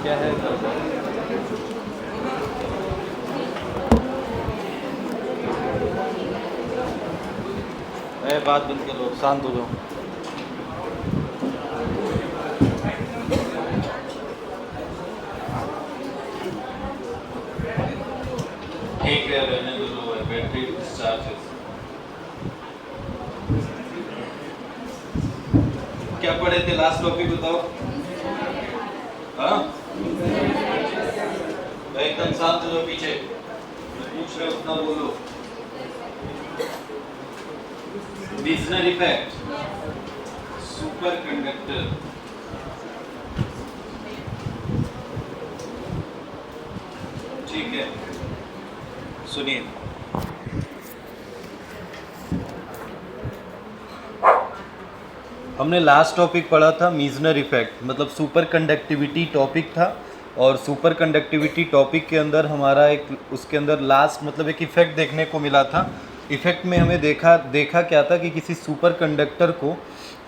क्या है? बात बंद करो, शांत हो जाओ। ठीक है, रहने दो, लो है बैटरी डिस्चार्ज है। क्या पढ़े थे लास्ट टॉपिक बताओ? हाँ, एकदम शांत हो जाओ, पीछे पूछ रहे हो उतना बोलो। मीसनर इफेक्ट, सुपर कंडक्टर। ठीक है, सुनिए। हमने लास्ट टॉपिक पढ़ा था मीसनर इफेक्ट, मतलब सुपर कंडक्टिविटी टॉपिक था। और सुपर कंडक्टिविटी टॉपिक के अंदर हमारा एक, उसके अंदर लास्ट मतलब एक इफेक्ट देखने को मिला था। इफेक्ट में हमें देखा क्या था कि किसी सुपर कंडक्टर को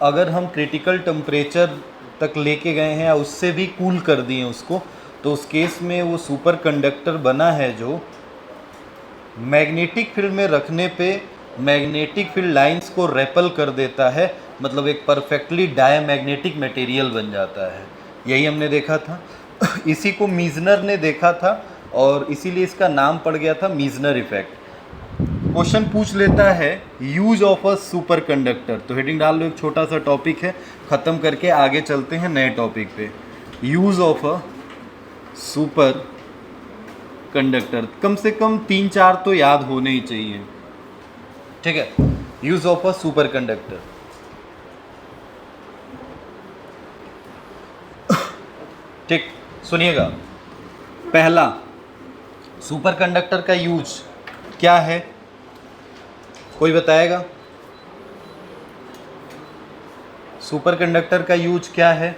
अगर हम क्रिटिकल टेम्परेचर तक लेके गए हैं या उससे भी कूल कर दिए उसको, तो उस केस में वो सुपर कंडक्टर बना है जो मैग्नेटिक फील्ड में रखने पे मैग्नेटिक फील्ड लाइंस को रेपल कर देता है, मतलब एक परफेक्टली डायमैग्नेटिक मटेरियल बन जाता है। यही हमने देखा था। इसी को मीजनर ने देखा था और इसीलिए इसका नाम पड़ गया था मीजनर इफेक्ट। क्वेश्चन पूछ लेता है use of a super conductor, तो हेडिंग डाल लो, एक छोटा सा टॉपिक है, ख़त्म करके आगे चलते हैं नए टॉपिक पे। Use of a superconductor, कम से कम 3-4 तो याद होने ही चाहिए। ठीक है, use of a super conductor. ठीक, सुनिएगा। पहला, सुपर कंडक्टर का यूज क्या है, कोई बताएगा? सुपर कंडक्टर का यूज क्या है?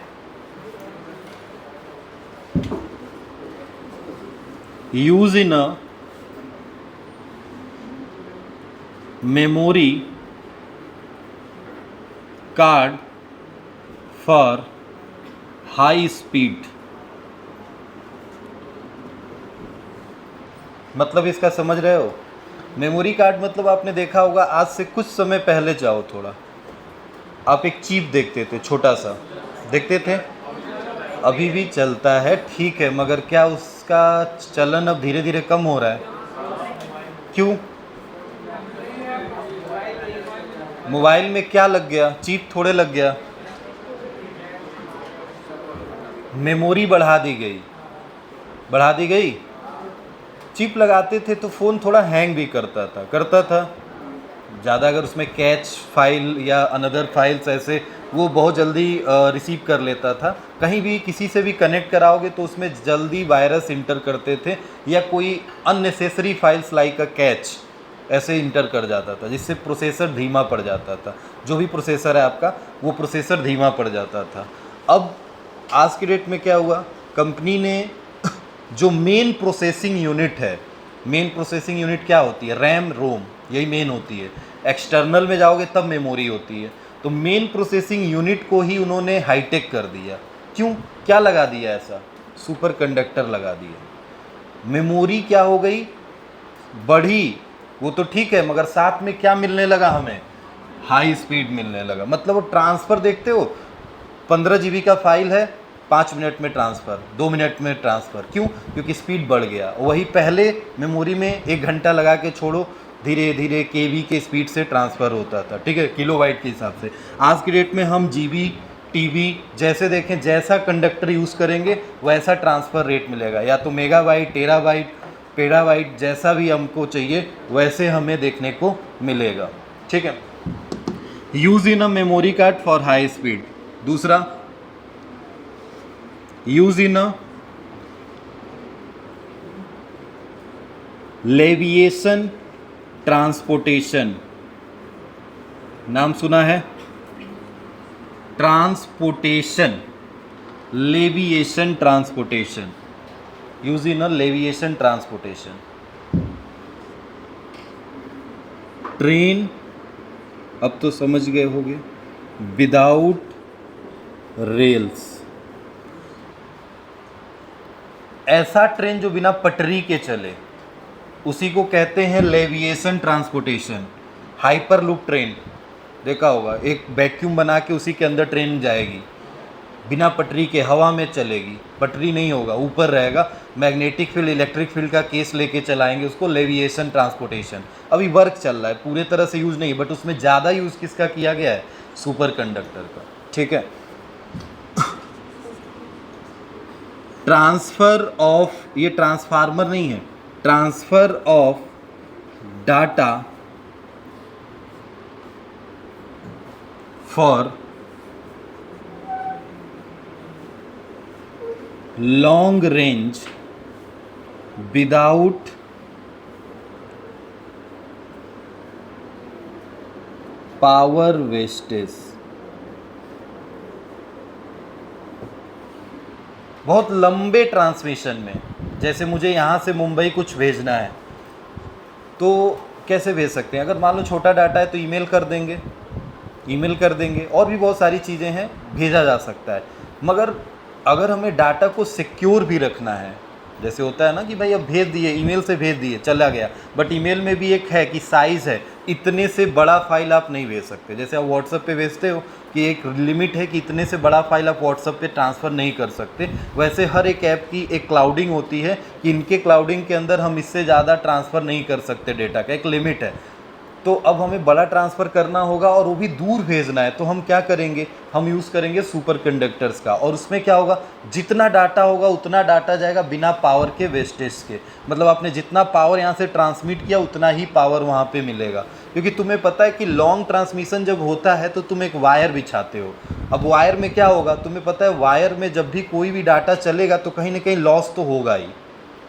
Use in a memory card for high speed. मतलब इसका समझ रहे हो? मेमोरी कार्ड मतलब आपने देखा होगा, आज से कुछ समय पहले जाओ थोड़ा, आप एक चिप देखते थे, छोटा सा देखते थे, अभी भी चलता है, ठीक है, मगर क्या उसका चलन अब धीरे धीरे कम हो रहा है? क्यों? मोबाइल में क्या लग गया? चिप थोड़े लग गया, मेमोरी बढ़ा दी गई। बढ़ा दी गई। चिप लगाते थे तो फ़ोन थोड़ा हैंग भी करता था ज़्यादा, अगर उसमें कैच फाइल या अनदर फाइल्स ऐसे, वो बहुत जल्दी रिसीव कर लेता था। कहीं भी किसी से भी कनेक्ट कराओगे तो उसमें जल्दी वायरस इंटर करते थे, या कोई unnecessary files like a catch ऐसे इंटर कर जाता था, जिससे प्रोसेसर धीमा पड़ जाता था। जो भी प्रोसेसर है आपका, वो प्रोसेसर धीमा पड़ जाता था। अब आज के डेट में क्या हुआ, कंपनी ने जो मेन प्रोसेसिंग यूनिट है, मेन प्रोसेसिंग यूनिट क्या होती है? रैम, रोम, यही मेन होती है। एक्सटर्नल में जाओगे तब मेमोरी होती है। तो मेन प्रोसेसिंग यूनिट को ही उन्होंने हाईटेक कर दिया। क्यों? क्या लगा दिया ऐसा? सुपर कंडक्टर लगा दिया। मेमोरी क्या हो गई? बढ़ी, वो तो ठीक है, मगर साथ में क्या मिलने लगा हमें? हाई स्पीड मिलने लगा। मतलब ट्रांसफ़र देखते हो, 15 GB का फाइल है, 5 मिनट में ट्रांसफ़र, 2 मिनट में ट्रांसफ़र। क्यों? क्योंकि स्पीड बढ़ गया। वही पहले मेमोरी में 1 घंटा लगा के छोड़ो, धीरे धीरे केबी के स्पीड से ट्रांसफ़र होता था, ठीक है, किलोबाइट के हिसाब से। आज की डेट में हम जीबी, टीबी जैसे देखें, जैसा कंडक्टर यूज़ करेंगे वैसा ट्रांसफ़र रेट मिलेगा, या तो मेगाबाइट, टेराबाइट, पेडाबाइट, जैसा भी हमको चाहिए वैसे हमें देखने को मिलेगा। ठीक है, use in a memory card for high speed. दूसरा, use in a levitation transportation. नाम सुना है? Transportation, levitation transportation, use in a levitation transportation. Train, अब तो समझ गए होंगे, विदाउट रेल्स। ऐसा ट्रेन जो बिना पटरी के चले उसी को कहते हैं लेविएशन ट्रांसपोर्टेशन। हाइपर लूप ट्रेन देखा होगा, एक वैक्यूम बना के उसी के अंदर ट्रेन जाएगी, बिना पटरी के हवा में चलेगी, पटरी नहीं होगा, ऊपर रहेगा, मैग्नेटिक फील्ड इलेक्ट्रिक फील्ड का केस लेके चलाएंगे उसको, लेविएशन ट्रांसपोर्टेशन। अभी वर्क चल रहा है, पूरे तरह से यूज़ नहीं, बट उसमें ज़्यादा यूज़ किसका किया गया है, सुपर कंडक्टर का। ठीक है। ट्रांसफ़र ऑफ, ये ट्रांसफार्मर नहीं है, transfer of data for long range without power wastage. बहुत लंबे ट्रांसमिशन में, जैसे मुझे यहाँ से मुंबई कुछ भेजना है तो कैसे भेज सकते हैं, अगर मान लो छोटा डाटा है तो ईमेल कर देंगे, और भी बहुत सारी चीज़ें हैं, भेजा जा सकता है। मगर अगर हमें डाटा को सिक्योर भी रखना है, जैसे होता है ना कि भाई अब भेज दिए, ईमेल से भेज दिए, चला गया, बट ईमेल में भी एक है कि साइज़ है, इतने से बड़ा फाइल आप नहीं भेज सकते। जैसे आप व्हाट्सएप पे भेजते हो कि एक लिमिट है कि इतने से बड़ा फाइल आप व्हाट्सएप पे ट्रांसफ़र नहीं कर सकते, वैसे हर एक ऐप की एक क्लाउडिंग होती है कि इनके क्लाउडिंग के अंदर हम इससे ज़्यादा ट्रांसफ़र नहीं कर सकते, डेटा का एक लिमिट है। तो अब हमें बड़ा ट्रांसफ़र करना होगा और वो भी दूर भेजना है, तो हम क्या करेंगे, हम यूज़ करेंगे सुपर कंडक्टर्स का। और उसमें क्या होगा, जितना डाटा होगा उतना डाटा जाएगा बिना पावर के, वेस्टेज के। मतलब आपने जितना पावर यहाँ से ट्रांसमिट किया उतना ही पावर वहाँ पे मिलेगा, क्योंकि तुम्हें पता है कि लॉन्ग ट्रांसमिशन जब होता है तो तुम एक वायर बिछाते हो। अब वायर में क्या होगा, तुम्हें पता है वायर में जब भी कोई भी डाटा चलेगा तो कहीं ना कहीं लॉस तो होगा ही।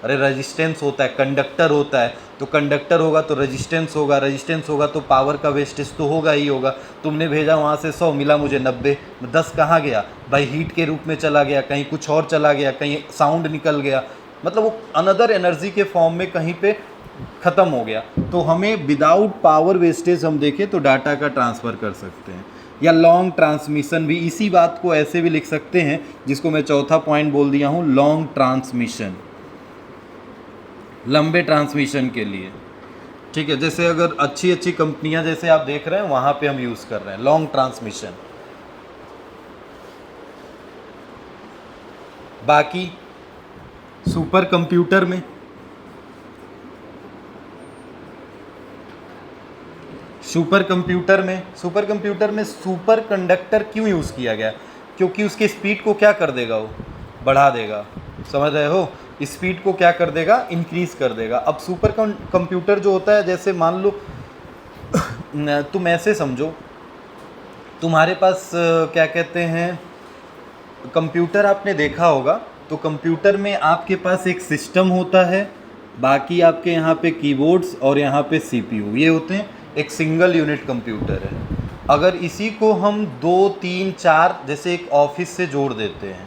अरे रेजिस्टेंस होता है, कंडक्टर होता है, तो कंडक्टर होगा तो रेजिस्टेंस होगा, रेजिस्टेंस होगा तो पावर का वेस्टेज तो होगा ही होगा। तुमने भेजा वहाँ से 100, मिला मुझे 90, 10 कहाँ गया भाई, हीट के रूप में चला गया, कहीं कुछ और चला गया, कहीं साउंड निकल गया, मतलब वो अनदर एनर्जी के फॉर्म में कहीं पे ख़त्म हो गया। तो हमें विदाउट पावर वेस्टेज हम देखें तो डाटा का ट्रांसफ़र कर सकते हैं। या लॉन्ग ट्रांसमिशन भी इसी बात को ऐसे भी लिख सकते हैं, जिसको मैं चौथा पॉइंट बोल दिया हूँ, लॉन्ग ट्रांसमिशन, लंबे ट्रांसमिशन के लिए। ठीक है, जैसे अगर अच्छी अच्छी कंपनियां जैसे आप देख रहे हैं वहाँ पे हम यूज़ कर रहे हैं लॉन्ग ट्रांसमिशन। बाकी सुपर कंप्यूटर में सुपर कंप्यूटर में सुपर कंडक्टर क्यों यूज़ किया गया, क्योंकि उसके स्पीड को क्या कर देगा, वो बढ़ा देगा। समझ रहे हो, स्पीड को क्या कर देगा, इंक्रीज कर देगा। अब सुपर कंप्यूटर जो होता है, जैसे मान लो तुम ऐसे समझो, तुम्हारे पास क्या कहते हैं, कंप्यूटर आपने देखा होगा, तो कंप्यूटर में आपके पास एक सिस्टम होता है, बाकी आपके यहाँ पे कीबोर्ड्स और यहाँ पे सीपीयू, ये होते हैं, एक सिंगल यूनिट कंप्यूटर है। अगर इसी को हम 2, 3, 4 जैसे एक ऑफिस से जोड़ देते हैं,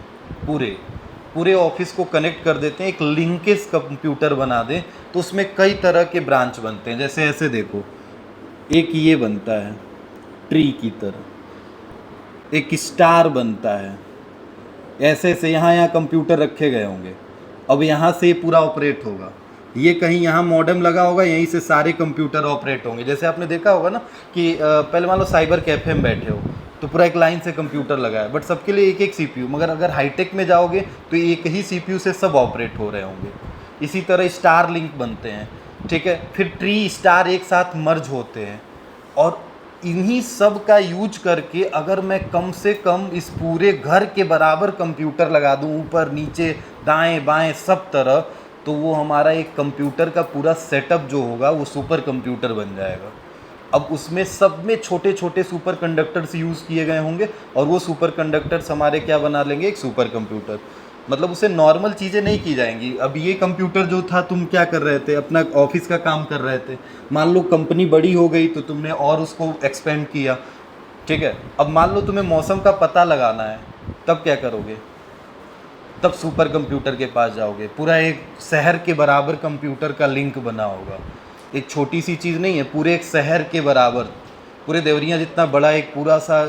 पूरे ऑफिस को कनेक्ट कर देते हैं, एक लिंकेज कंप्यूटर बना दें, तो उसमें कई तरह के ब्रांच बनते हैं। जैसे ऐसे देखो, एक ये बनता है ट्री की तरह, एक स्टार बनता है, ऐसे ऐसे यहाँ कंप्यूटर रखे गए होंगे। अब यहाँ से पूरा ऑपरेट होगा, ये कहीं यहाँ मॉडेम लगा होगा, यहीं से सारे कंप्यूटर ऑपरेट होंगे। जैसे आपने देखा होगा ना कि पहले मान लो साइबर कैफे में बैठे हो तो पूरा एक लाइन से कंप्यूटर लगा है, बट सबके लिए एक एक सीपीयू, मगर अगर हाईटेक में जाओगे तो एक ही सीपीयू से सब ऑपरेट हो रहे होंगे। इसी तरह स्टार लिंक बनते हैं, ठीक है, फिर ट्री स्टार एक साथ मर्ज होते हैं, और इन्हीं सब का यूज करके अगर मैं कम से कम इस पूरे घर के बराबर कंप्यूटर लगा दूं, ऊपर नीचे दाएं बाएं सब तरह, तो वो हमारा एक कंप्यूटर का पूरा सेटअप जो होगा वो सुपर कंप्यूटर बन जाएगा। अब उसमें सब में छोटे छोटे सुपर कंडक्टर्स यूज़ किए गए होंगे, और वो सुपर कंडक्टर्स हमारे क्या बना लेंगे, एक सुपर कंप्यूटर। मतलब उससे नॉर्मल चीज़ें नहीं की जाएंगी। अब ये कंप्यूटर जो था, तुम क्या कर रहे थे, अपना ऑफिस का काम कर रहे थे, मान लो कंपनी बड़ी हो गई तो तुमने और उसको एक्सपेंड किया, ठीक है। अब मान लो तुम्हें मौसम का पता लगाना है, तब क्या करोगे, तब सुपर कंप्यूटर के पास जाओगे, पूरा एक शहर के बराबर कंप्यूटर का लिंक बना होगा। एक छोटी सी चीज़ नहीं है, पूरे एक शहर के बराबर, पूरे देवरिया जितना बड़ा एक पूरा सा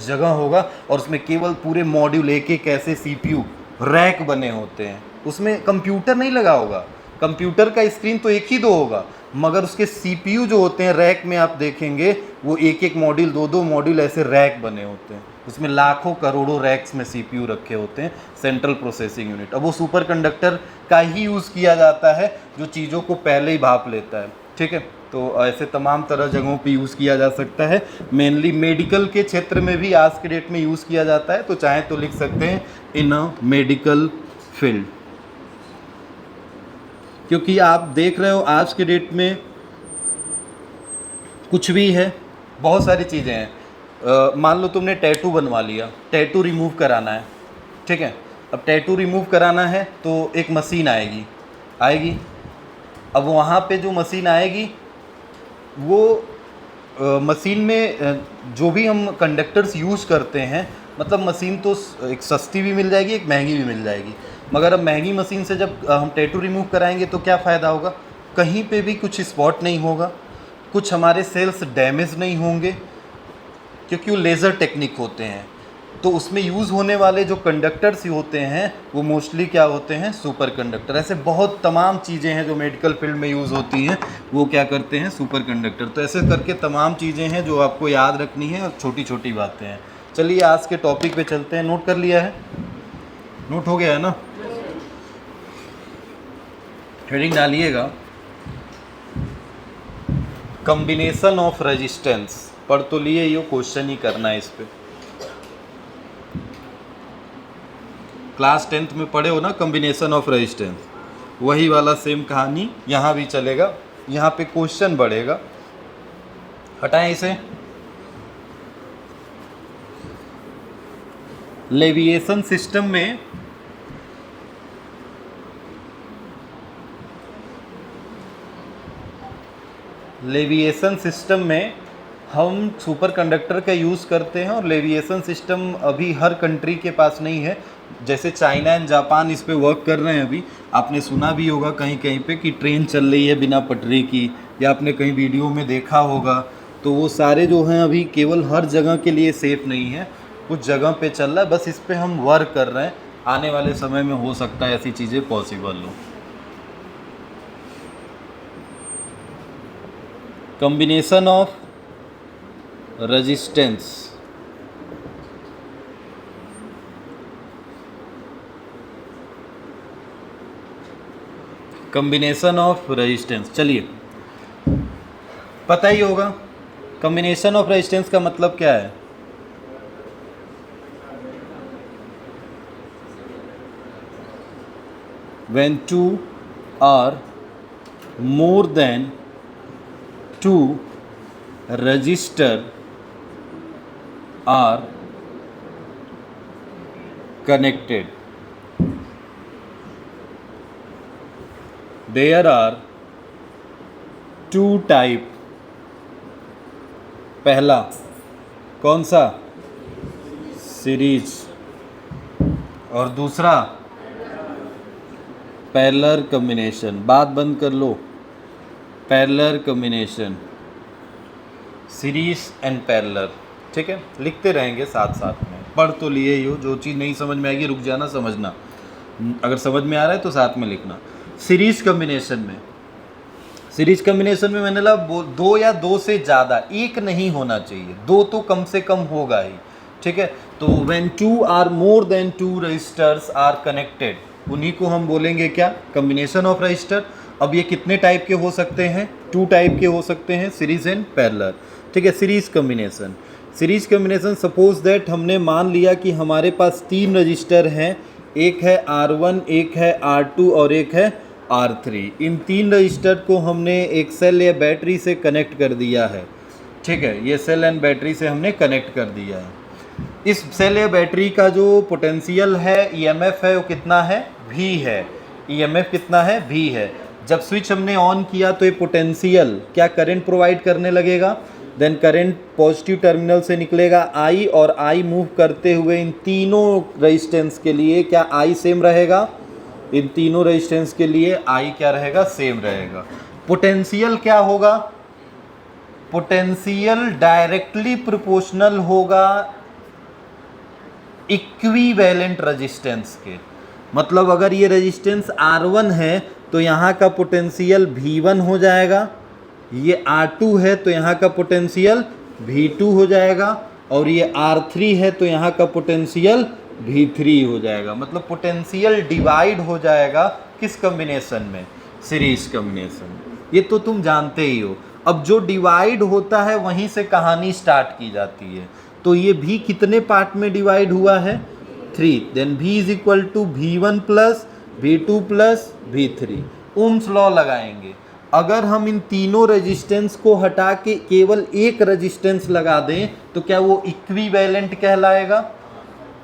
जगह होगा, और उसमें केवल पूरे मॉड्यूल एक एक ऐसे सीपीयू रैक बने होते हैं, उसमें कंप्यूटर नहीं लगा होगा, कंप्यूटर का स्क्रीन तो एक ही दो होगा, मगर उसके सीपीयू जो होते हैं रैक में आप देखेंगे वो एक एक मॉड्यूल, दो दो मॉड्यूल ऐसे रैक बने होते हैं, उसमें लाखों करोड़ों रैक्स में सीपीयू रखे होते हैं, सेंट्रल प्रोसेसिंग यूनिट। अब वो सुपर कंडक्टर का ही यूज़ किया जाता है जो चीज़ों को पहले ही भाप लेता है, ठीक है। तो ऐसे तमाम तरह जगहों पे यूज़ किया जा सकता है, मेनली मेडिकल के क्षेत्र में भी आज के डेट में यूज़ किया जाता है, तो चाहे तो लिख सकते हैं इन अ मेडिकल फील्ड। क्योंकि आप देख रहे हो आज के डेट में कुछ भी है, बहुत सारी चीज़ें हैं। मान लो तुमने टैटू बनवा लिया, टैटू रिमूव कराना है, ठीक है। अब टैटू रिमूव कराना है तो एक मशीन आएगी। अब वहाँ पे जो मशीन आएगी वो मशीन में जो भी हम कंडक्टर्स यूज़ करते हैं, मतलब मशीन तो एक सस्ती भी मिल जाएगी, एक महंगी भी मिल जाएगी, मगर अब महंगी मशीन से जब हम टैटू रिमूव कराएंगे तो क्या फ़ायदा होगा, कहीं पे भी कुछ स्पॉट नहीं होगा, कुछ हमारे सेल्स डैमेज नहीं होंगे, क्योंकि वो लेज़र टेक्निक होते हैं। तो उसमें यूज़ होने वाले जो कंडक्टर्स होते हैं वो मोस्टली क्या होते हैं, सुपर कंडक्टर। ऐसे बहुत तमाम चीज़ें हैं जो मेडिकल फील्ड में यूज़ होती हैं, वो क्या करते हैं, सुपर कंडक्टर। तो ऐसे करके तमाम चीज़ें हैं जो आपको याद रखनी है और छोटी छोटी बातें हैं। चलिए आज के टॉपिक पे चलते हैं। नोट कर लिया है, नोट हो गया है ना, हेडिंग डालिएगा कॉम्बिनेशन ऑफ रेजिस्टेंस। पढ़ तो लिए, ये क्वेश्चन ही करना है इस पे। क्लास 10th में पढ़े हो ना कॉम्बिनेशन ऑफ रेजिस्टेंस, वही वाला सेम कहानी यहाँ भी चलेगा, यहाँ पे क्वेश्चन बढ़ेगा। हटाएं इसे। लेविएशन सिस्टम में हम सुपर कंडक्टर का यूज़ करते हैं, और लेविएशन सिस्टम अभी हर कंट्री के पास नहीं है। जैसे चाइना एंड जापान इस पे वर्क कर रहे हैं अभी। आपने सुना भी होगा कहीं कहीं पे कि ट्रेन चल रही है बिना पटरी की, या आपने कहीं वीडियो में देखा होगा। तो वो सारे जो हैं अभी केवल हर जगह के लिए सेफ़ नहीं है, कुछ जगह पे चल रहा है, बस इस पे हम वर्क कर रहे हैं। आने वाले समय में हो सकता है ऐसी चीज़ें पॉसिबल हो। Combination of resistance, combination of resistance, चलिए पता ही होगा कॉम्बिनेशन ऑफ रेजिस्टेंस का मतलब क्या है। When two or more than two resistor are connected, there are two type। पहला कौन सा, सीरीज, और दूसरा पैरेलल कॉम्बिनेशन। बात बंद कर लो, parallel combination, series and parallel, ठीक है। लिखते रहेंगे साथ साथ में, पढ़ तो लिए ही हो। जो चीज़ नहीं समझ में आएगी रुक जाना, समझना, अगर समझ में आ रहा है तो साथ में लिखना। सीरीज कॉम्बिनेशन में मैंने ला दो या दो से ज़्यादा, एक नहीं होना चाहिए, दो तो कम से कम होगा ही, ठीक है। तो when two are more than two resistors are connected, उन्हीं को हम बोलेंगे क्या, कॉम्बिनेशन ऑफ रजिस्टर। अब ये कितने टाइप के हो सकते हैं, टू टाइप के हो सकते हैं, सीरीज एंड पैरेलल, ठीक है। सीरीज कॉम्बिनेशन सपोज दैट हमने मान लिया कि हमारे पास तीन रजिस्टर हैं, एक है R1, एक है R2 और एक है R3। इन तीन रजिस्टर को हमने एक सेल या बैटरी से कनेक्ट कर दिया है, ठीक है। ये सेल एंड बैटरी से हमने कनेक्ट कर दिया है। इस सेल या बैटरी का जो पोटेंशियल है, ईएमएफ है, वो कितना है, V है। ईएमएफ कितना है, V है। जब स्विच हमने ऑन किया तो ये पोटेंशियल क्या करंट प्रोवाइड करने लगेगा, देन करंट पॉजिटिव टर्मिनल से निकलेगा I, और I मूव करते हुए इन तीनों रेजिस्टेंस के लिए क्या I सेम रहेगा, इन तीनों रेजिस्टेंस के लिए I क्या रहेगा, सेम रहेगा। पोटेंशियल क्या होगा, पोटेंशियल डायरेक्टली प्रोपोर्शनल होगा इक्विवेलेंट रेजिस्टेंस के। मतलब अगर ये रेजिस्टेंस R1 है तो यहाँ का पोटेंशियल V1 हो जाएगा, ये R2 है तो यहाँ का पोटेंशियल V2 हो जाएगा, और ये R3 है तो यहाँ का पोटेंशियल V3 हो जाएगा। मतलब पोटेंशियल डिवाइड हो जाएगा किस कॉम्बिनेशन में? Series combination. ये तो तुम जानते ही हो। अब जो डिवाइड होता है वहीं से कहानी स्टार्ट की जाती है। तो ये भी कितने पार्ट में डिवाइड हुआ है? 3। Then V is equal to V1 plus V2 plus V3। Ohm's law लगाएंगे। अगर हम इन तीनों रेजिस्टेंस को हटा के केवल एक रेजिस्टेंस लगा दें तो क्या वो इक्विवेलेंट कहलाएगा?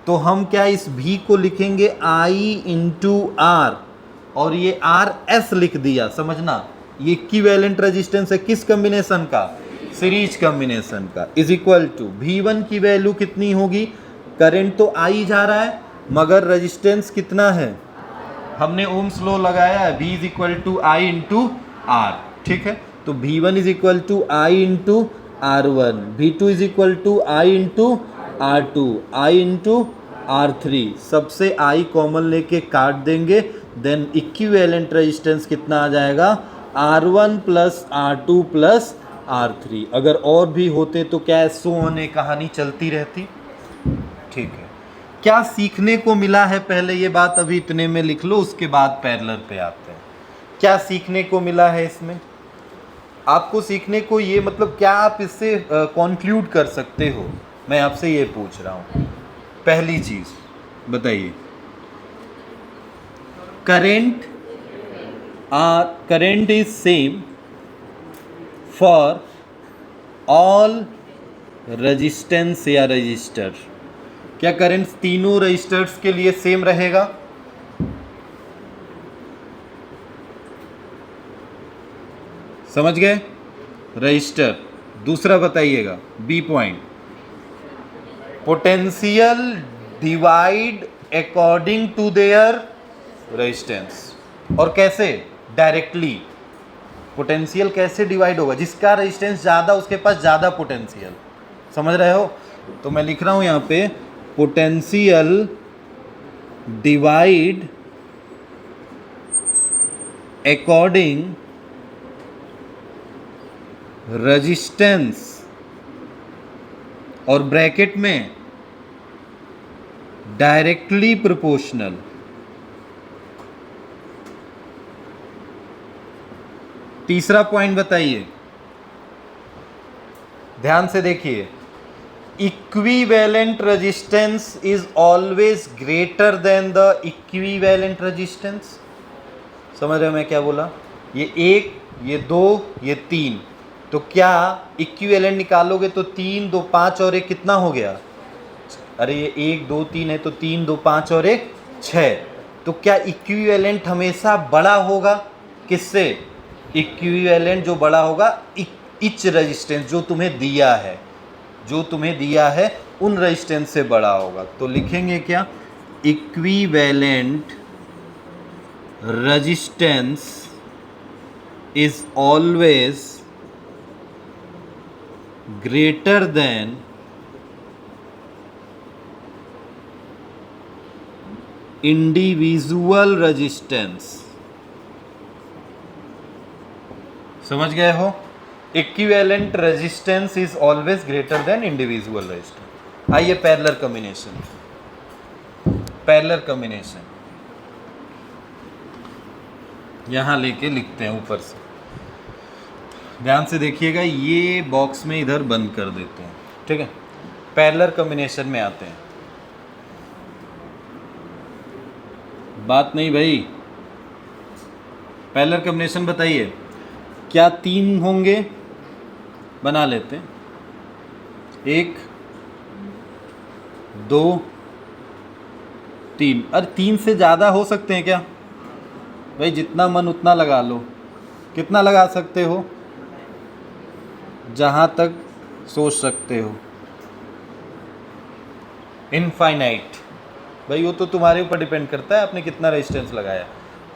तो हम क्या इस V को लिखेंगे I इंटू R, और ये RS लिख दिया। समझना, ये इक्विवेलेंट रेजिस्टेंस है किस कॉम्बिनेशन का? सीरीज कॉम्बिनेशन का। इज इक्वल टू V1 की वैल्यू कितनी होगी? करंट तो I जा रहा है मगर रेजिस्टेंस कितना है? हमने ओम्स लॉ लगाया है, V is equal to I into R। ठीक है, तो V1 is equal to I into R1, V2 is equal to I into R2, I into R3। सबसे I कॉमन लेके काट देंगे, देन इक्विवेलेंट रेजिस्टेंस कितना आ जाएगा? R1 plus R2 plus R3। अगर और भी होते तो क्या सो होने कहानी चलती रहती। ठीक है, क्या सीखने को मिला है? पहले ये बात अभी इतने में लिख लो, उसके बाद पैरेलल पे आते हैं। क्या सीखने को मिला है इसमें? आपको सीखने को ये मतलब क्या आप इससे कंक्लूड कर सकते हो? मैं आपसे ये पूछ रहा हूँ। पहली चीज बताइए, current is same for all resistance या रजिस्टर। क्या करंट तीनों रजिस्टर्स के लिए सेम रहेगा? समझ गए? रजिस्टर। दूसरा बताइएगा, B point, potential divide according to their resistance. और कैसे? डायरेक्टली। पोटेंशियल कैसे डिवाइड होगा? जिसका रेजिस्टेंस ज़्यादा उसके पास ज़्यादा पोटेंशियल। समझ रहे हो? तो मैं लिख रहा हूँ यहाँ पे, पोटेंशियल डिवाइड अकॉर्डिंग रेजिस्टेंस, और ब्रैकेट में डायरेक्टली प्रोपोर्शनल। तीसरा पॉइंट बताइए, ध्यान से देखिए, equivalent resistance is always greater than the equivalent resistance. समझ रहे हो मैं क्या बोला? ये 1, ये 2, ये 3। तो क्या इक्विवेलेंट निकालोगे तो 3 2 5 और 1 कितना हो गया? अरे ये 1 2 3 है तो 3 2 5 और 1 6। तो क्या इक्विवेलेंट हमेशा बड़ा होगा? किससे? इक्विवेलेंट जो बड़ा होगा इच रेजिस्टेंस जो तुम्हें दिया है, जो तुम्हें दिया है उन रेजिस्टेंस से बड़ा होगा। तो लिखेंगे क्या? Equivalent resistance is always greater than individual resistance। समझ गए हो? Equivalent resistance is always greater than individual resistance. आइए पैरेलल कॉम्बिनेशन। पैरेलल कॉम्बिनेशन यहां लेके लिखते हैं ऊपर से। ध्यान से देखिएगा, ये बॉक्स में इधर बंद कर देते हैं। ठीक है, पैरेलल कॉम्बिनेशन में आते हैं। बात नहीं भाई, पैरेलल कॉम्बिनेशन बताइए, क्या 3 होंगे? बना लेते हैं, 1 2 3। अरे 3 से ज़्यादा हो सकते हैं क्या भाई? जितना मन उतना लगा लो। कितना लगा सकते हो? जहाँ तक सोच सकते हो। इनफाइनाइट भाई, वो तो तुम्हारे ऊपर डिपेंड करता है आपने कितना रेजिस्टेंस लगाया।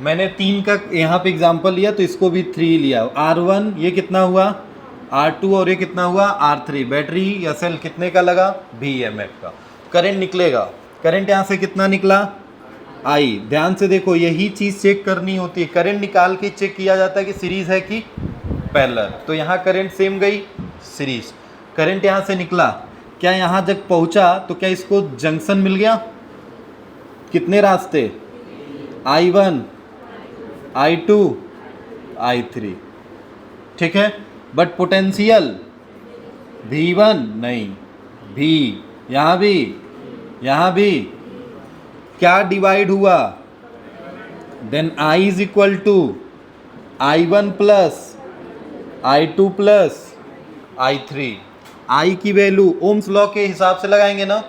मैंने 3 का यहाँ पे एग्जांपल लिया तो इसको भी 3 लिया। R1 ये कितना हुआ? R2 और ये कितना हुआ? R3। बैटरी या सेल कितने का लगा? BMF का। करंट निकलेगा, करंट यहाँ से कितना निकला? आई। ध्यान से देखो, यही चीज़ चेक करनी होती है, करंट निकाल के चेक किया जाता है कि सीरीज है कि पैरेलल। तो यहाँ करंट सेम गई, सीरीज। करंट यहाँ से निकला, क्या यहाँ जब पहुँचा तो क्या इसको जंक्शन मिल गया? कितने रास्ते? I1, I2, I3, ठीक है। बट पोटेंशियल V1 नहीं, V यहाँ भी, यहाँ भी क्या डिवाइड हुआ? Then I is equal to I1 plus I2 plus I3। I की वैल्यू ओम्स लॉ के हिसाब से लगाएंगे ना।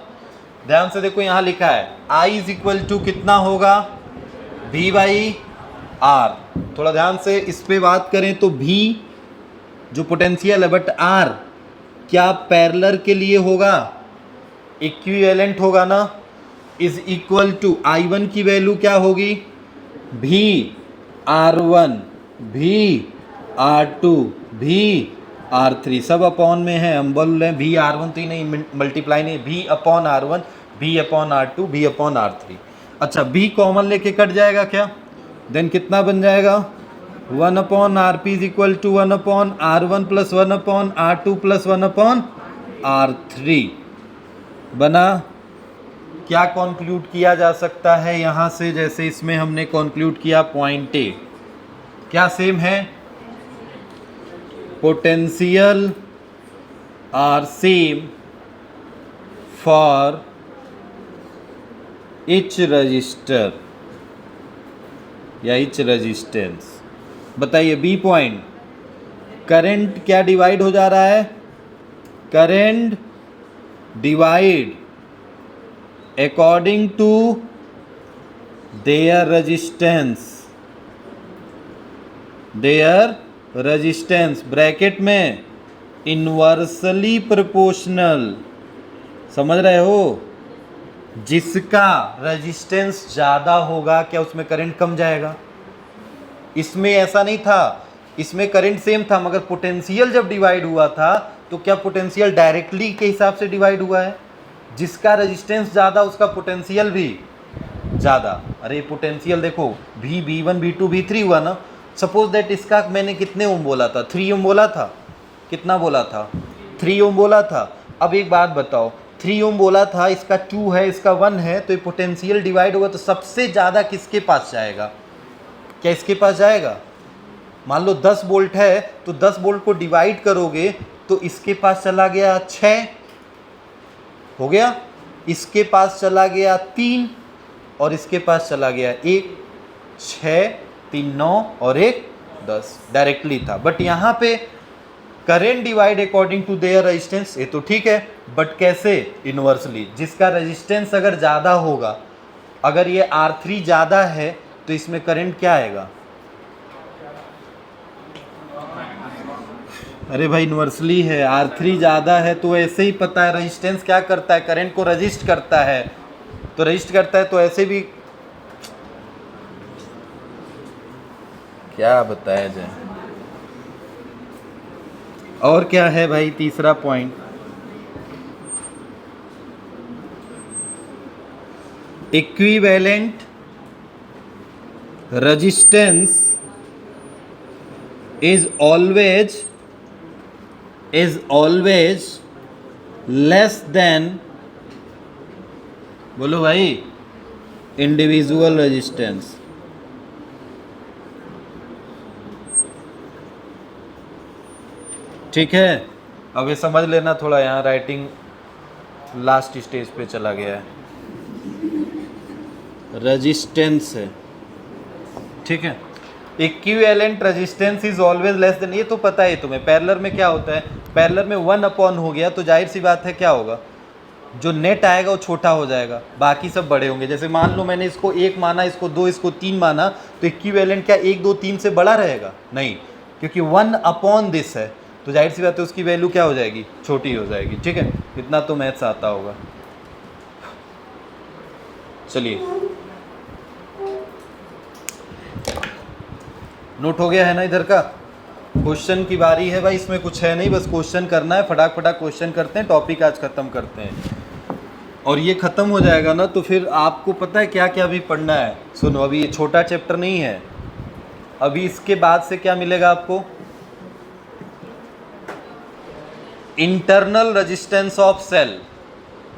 ध्यान से देखो, यहाँ लिखा है I इज इक्वल टू कितना होगा? V by R। थोड़ा ध्यान से इस पे बात करें तो V जो पोटेंशियल है, बट R क्या पैरेलल के लिए होगा? इक्विवेलेंट होगा ना। इज इक्वल टू I1 की वैल्यू क्या होगी? V R1 V R2 V R3, सब अपॉन में है। हम बोल रहे हैं V R1 तो ही नहीं, मल्टीप्लाई नहीं, V upon R1 V upon R2 V upon R3। अच्छा, B कॉमन लेके कट जाएगा क्या? देन कितना बन जाएगा? 1 upon RP is equal to 1 upon R1 plus 1 upon R2 plus 1 upon R3 बना। क्या कंक्लूड किया जा सकता है यहाँ से? जैसे इसमें हमने कंक्लूड किया पॉइंट ए, क्या सेम है? Potential are same for each resistor या each रेजिस्टेंस। बताइए बी पॉइंट, करंट क्या डिवाइड हो जा रहा है? Current divide according to their resistance, bracket में इनवर्सली प्रोपोर्शनल। समझ रहे हो? जिसका रेजिस्टेंस ज़्यादा होगा क्या उसमें करंट कम जाएगा? इसमें ऐसा नहीं था, इसमें करंट सेम था, मगर पोटेंशियल जब डिवाइड हुआ था तो क्या पोटेंशियल डायरेक्टली के हिसाब से डिवाइड हुआ है? जिसका रेजिस्टेंस ज़्यादा उसका पोटेंशियल भी ज़्यादा। अरे पोटेंशियल देखो, V1 V2 V3 हुआ ना। सपोज दैट इसका मैंने कितने ओम बोला था? 3 ओम बोला था। कितना बोला था? 3 ओम बोला था। अब एक बात बताओ, 3 ओम बोला था, इसका 2 है, इसका 1 है, तो ये पोटेंशियल डिवाइड होगा तो सबसे ज़्यादा किसके पास जाएगा? क्या इसके पास जाएगा? मान लो 10 वोल्ट है तो 10 वोल्ट को डिवाइड करोगे तो इसके पास चला गया 6, हो गया। इसके पास चला गया 3 और इसके पास चला गया 1, 6 3 9 और 1 10, डायरेक्टली था। बट यहाँ पे current divide according to their resistance, ये तो ठीक है, बट कैसे? इनवर्सली। जिसका रेजिस्टेंस अगर ज़्यादा होगा, अगर ये R3 ज़्यादा है तो इसमें करंट क्या आएगा? अरे भाई इनवर्सली है, R3 ज़्यादा है तो ऐसे ही पता है रेजिस्टेंस क्या करता है? करंट को रजिस्ट करता है, तो रजिस्ट करता है तो ऐसे भी क्या बताया जाए। और क्या है भाई तीसरा point? Equivalent resistance is always less than, बोलो भाई, इंडिविजुअल रेजिस्टेंस। ठीक है, अब ये समझ लेना थोड़ा, यहाँ राइटिंग लास्ट स्टेज पे चला गया है। रेजिस्टेंस है, ठीक है। Equivalent resistance is always less than, ये तो पता है तुम्हें। पैरेलल में क्या होता है? पैरेलल में 1 अपॉन हो गया तो जाहिर सी बात है क्या होगा? जो नेट आएगा वो छोटा हो जाएगा, बाकी सब बड़े होंगे। जैसे मान लो मैंने इसको 1 माना, इसको 2, इसको 3 माना, तो इक्विवेलेंट क्या 1 2 3 से बड़ा रहेगा? नहीं, क्योंकि 1 अपॉन दिस है तो जाहिर सी बात है उसकी वैल्यू क्या हो जाएगी? छोटी हो जाएगी। ठीक है, इतना तो मैथ्स आता होगा। चलिए, नोट हो गया है ना इधर का? क्वेश्चन की बारी है भाई, इसमें कुछ है नहीं, बस क्वेश्चन करना है। फटाक फटाक क्वेश्चन करते हैं, टॉपिक आज खत्म करते हैं। और ये ख़त्म हो जाएगा ना, तो फिर आपको पता है क्या क्या अभी पढ़ना है। सुनो, अभी ये छोटा चैप्टर नहीं है, अभी इसके बाद से क्या मिलेगा आपको, इंटरनल रेजिस्टेंस ऑफ सेल,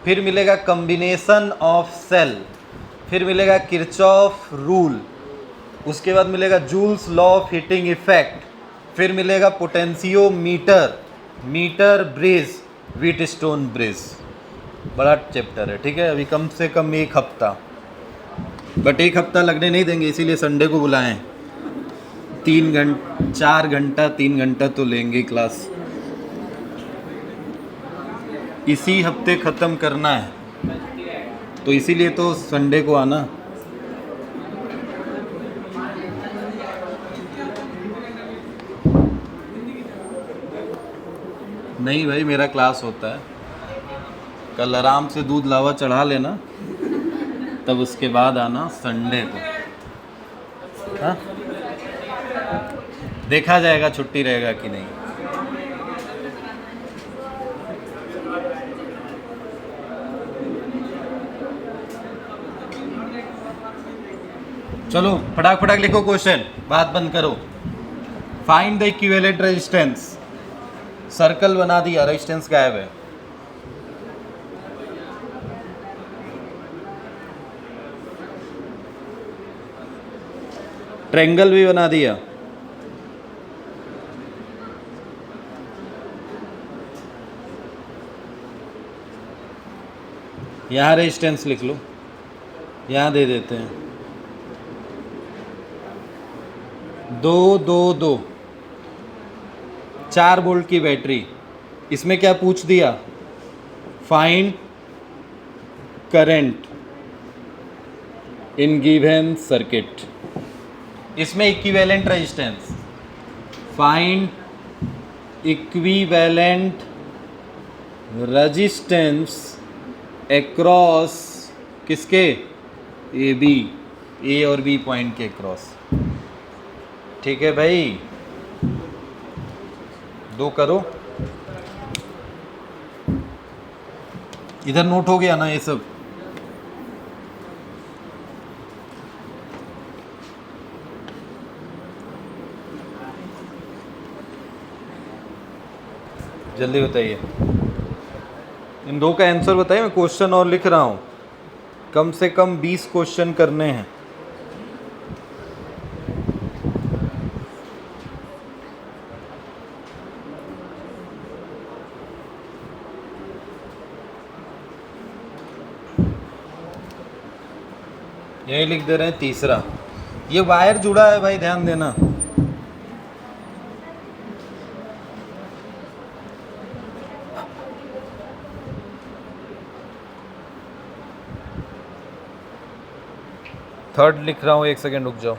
फिर मिलेगा कॉम्बिनेशन ऑफ सेल, फिर मिलेगा किरचॉफ रूल, उसके बाद मिलेगा Joule's law of heating effect, फिर मिलेगा potentiometer, metre bridge, Wheatstone bridge. बड़ा चैप्टर है, ठीक है। अभी कम से कम एक हफ्ता, बट एक हफ्ता लगने नहीं देंगे, इसीलिए संडे को बुलाएं। 4 घंटा 3 घंटा तो लेंगे क्लास, इसी हफ्ते ख़त्म करना है, तो इसीलिए तो संडे को आना। नहीं भाई, मेरा क्लास होता है, कल आराम से दूध लावा चढ़ा लेना, तब उसके बाद आना संडे को। हाँ, देखा जाएगा छुट्टी रहेगा कि नहीं। चलो फटाक फटाक लिखो क्वेश्चन, बात बंद करो। Find the equivalent resistance. Circle बना दिया, रेजिस्टेंस गायब है। ट्रायंगल भी बना दिया। यहाँ रेजिस्टेंस लिख लो, यहाँ दे देते हैं 2 4 वोल्ट की बैटरी। इसमें क्या पूछ दिया, find current in given circuit. इसमें equivalent resistance, find equivalent resistance across किसके, ए बी, ए और बी पॉइंट के क्रॉस। ठीक है भाई, 2 करो। इधर नोट हो गया ना ये सब। जल्दी बताइए, इन 2 का आंसर बताइए। मैं क्वेश्चन और लिख रहा हूँ, कम से कम 20 क्वेश्चन करने हैं। यही लिख दे रहे हैं तीसरा। ये वायर जुड़ा है भाई, ध्यान देना। थर्ड लिख रहा हूँ, 1 सेकेंड रुक जाओ।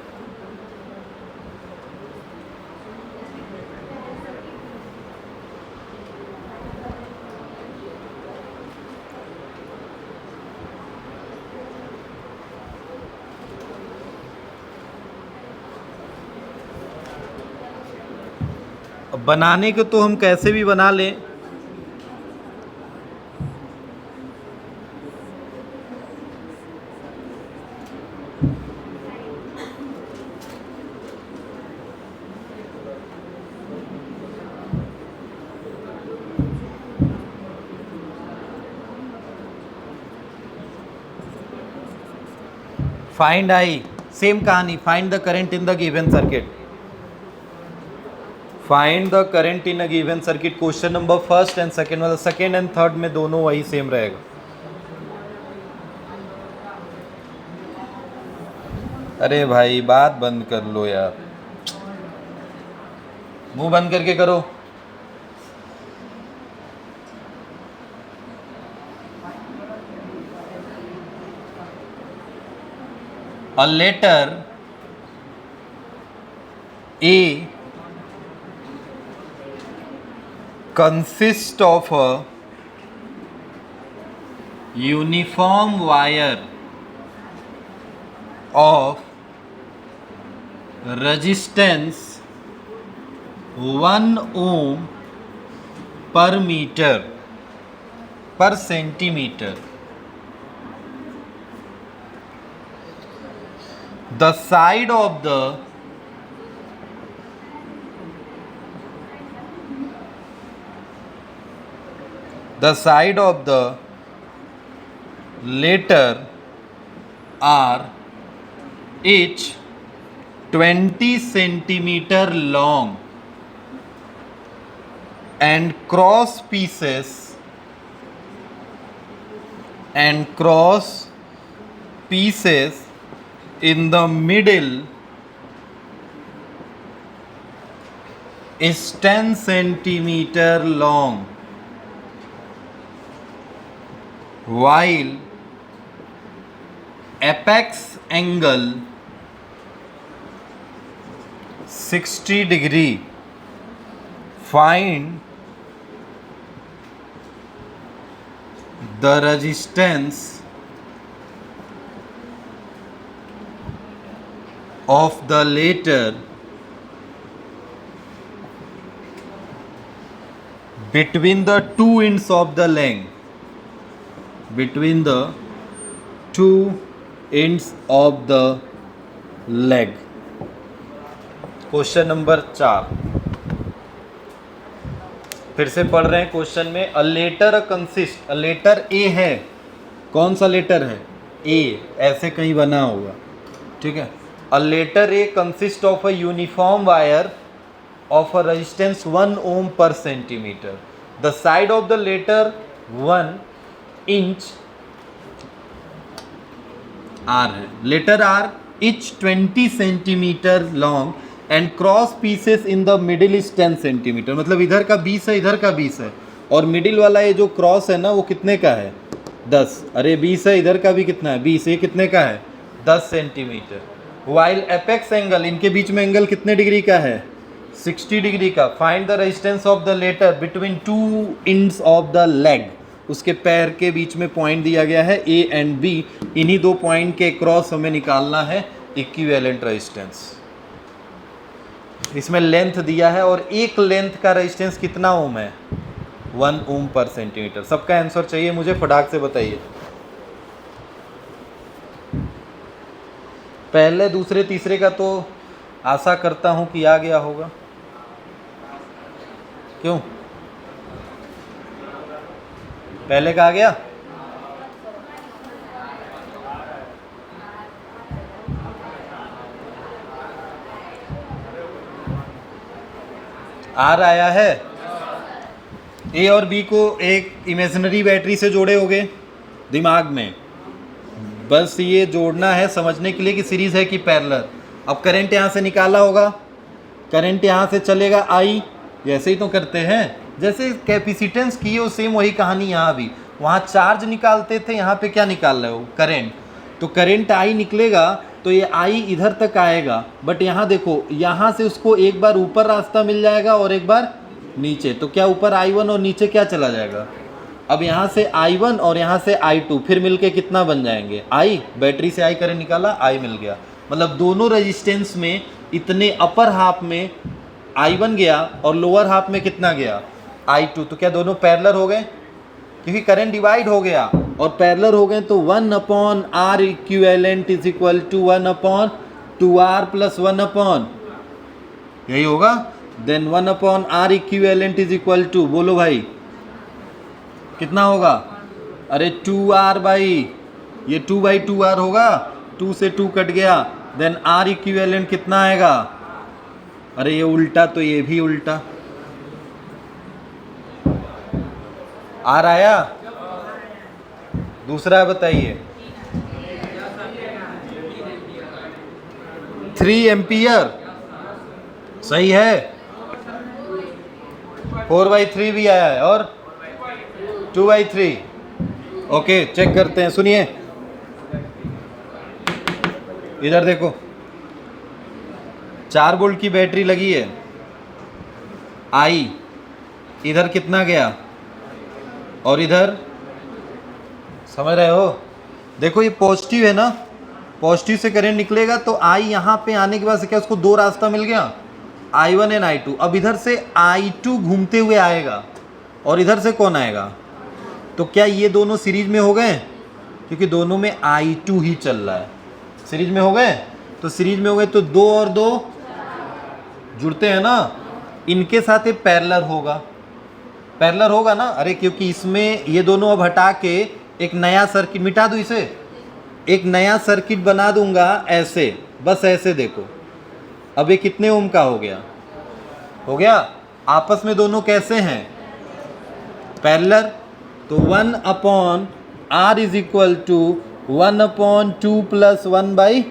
अब बनाने को तो हम कैसे भी बना लें, फाइंड आई, सेम कहानी, find the current in the given circuit. Find the current in a given circuit, question number first and second, मतलब सेकेंड एंड थर्ड में दोनों वही सेम रहेगा। अरे भाई बात बंद कर लो यार, मुंह बंद करके करो। A letter A consists of a uniform wire of resistance 1 ohm per meter per centimeter the side of the letter are each 20 centimeter long and cross pieces in the middle is 10 centimeter long, while apex angle 60 degree. Find the resistance of the latter between the two ends of the leg. Between the two ends of the leg. Question number 4 फिर से पढ़ रहे हैं। Question में a letter consist, a letter A है, कौन सा letter है? ए, ऐसे कहीं बना होगा, ठीक है। A letter A consist of a uniform wire of a resistance 1 ohm per centimeter. The side of the letter 1 inch R है, letter R each 20 centimeter long and cross pieces in the middle is 10 centimeter. मतलब इधर का 20 है, इधर का 20 है, और middle वाला ये जो क्रॉस है ना वो कितने का है? 10। अरे 20 है, इधर का भी कितना है? 20। ये कितने का है? 10 सेंटीमीटर। वाइल एपेक्स एंगल, इनके बीच में एंगल कितने डिग्री का है? 60 डिग्री का। Find the resistance of the letter between two ends of the leg, उसके पैर के बीच में पॉइंट दिया गया है ए एंड बी, इन्हीं दो पॉइंट के क्रॉस हमें निकालना है इक्विवेलेंट रेजिस्टेंस। इसमें लेंथ दिया है और एक लेंथ का रेजिस्टेंस कितना ओम है? 1 ohm पर सेंटीमीटर। सबका आंसर चाहिए मुझे, फटाक से बताइए। पहले दूसरे तीसरे का तो आशा करता हूं कि आ गया होगा, क्यों? पहले का आ गया? आर आया है। ए और बी को एक इमेजिनरी बैटरी से जोड़े होगे दिमाग में, बस ये जोड़ना है समझने के लिए कि सीरीज है कि पैरेलल। अब करंट यहाँ से निकाला होगा, करंट यहाँ से चलेगा आई, जैसे ही तो करते हैं, जैसे कैपेसिटेंस की हो सेम वही कहानी यहाँ भी। वहाँ चार्ज निकालते थे, यहाँ पे क्या निकाल रहे हो? करंट। तो करंट आई निकलेगा तो ये आई इधर तक आएगा, बट यहाँ देखो, यहाँ से उसको एक बार ऊपर रास्ता मिल जाएगा और एक बार नीचे, तो क्या ऊपर I1 और नीचे क्या चला जाएगा? अब यहाँ से I1 और यहाँ से I2 फिर मिलके कितना बन जाएंगे? I, बैटरी से I करंट निकाला, I मिल गया। मतलब दोनों रेजिस्टेंस में इतने अपर हाफ में I1 गया और लोअर हाफ में कितना गया? I2। तो क्या दोनों पैरेलल हो गए? क्योंकि करंट डिवाइड हो गया और पैरेलल हो गए, तो 1/R equivalent is equal to 1/2R plus 1/, यही होगा। Then 1/R equivalent is equal to, बोलो भाई कितना होगा? अरे 2R भाई, ये 2/2R होगा, 2 से 2 कट गया। देन R इक्विवेलेंट कितना आएगा? अरे ये उल्टा, तो ये भी उल्टा। R आया? दूसरा बताइए। 3 एम्पियर सही है। 4/3 भी आया है और 2/3। ओके, चेक करते हैं, सुनिए इधर देखो, 4 वोल्ट की बैटरी लगी है, आई इधर कितना गया और इधर, समझ रहे हो? देखो ये पॉजिटिव है ना, पॉजिटिव से करंट निकलेगा तो आई यहाँ पे आने के बाद से क्या उसको दो रास्ता मिल गया, I1 एंड I2। अब इधर से I2 घूमते हुए आएगा और इधर से कौन आएगा? तो क्या ये दोनों सीरीज में हो गए? क्योंकि दोनों में I2 ही चल रहा है, सीरीज में हो गए। तो सीरीज में हो गए, तो 2 और 2 जुड़ते हैं ना, इनके साथ ये पैरेलल होगा, पैरेलल होगा ना। अरे क्योंकि इसमें ये दोनों अब हटा के एक नया सर्किट, मिटा दूँ इसे, एक नया सर्किट बना दूंगा ऐसे, बस ऐसे देखो। अब ये कितने ओम का हो गया, हो गया। आपस में दोनों कैसे हैं, पैरेलल। तो 1/R is equal to 1/2 plus 1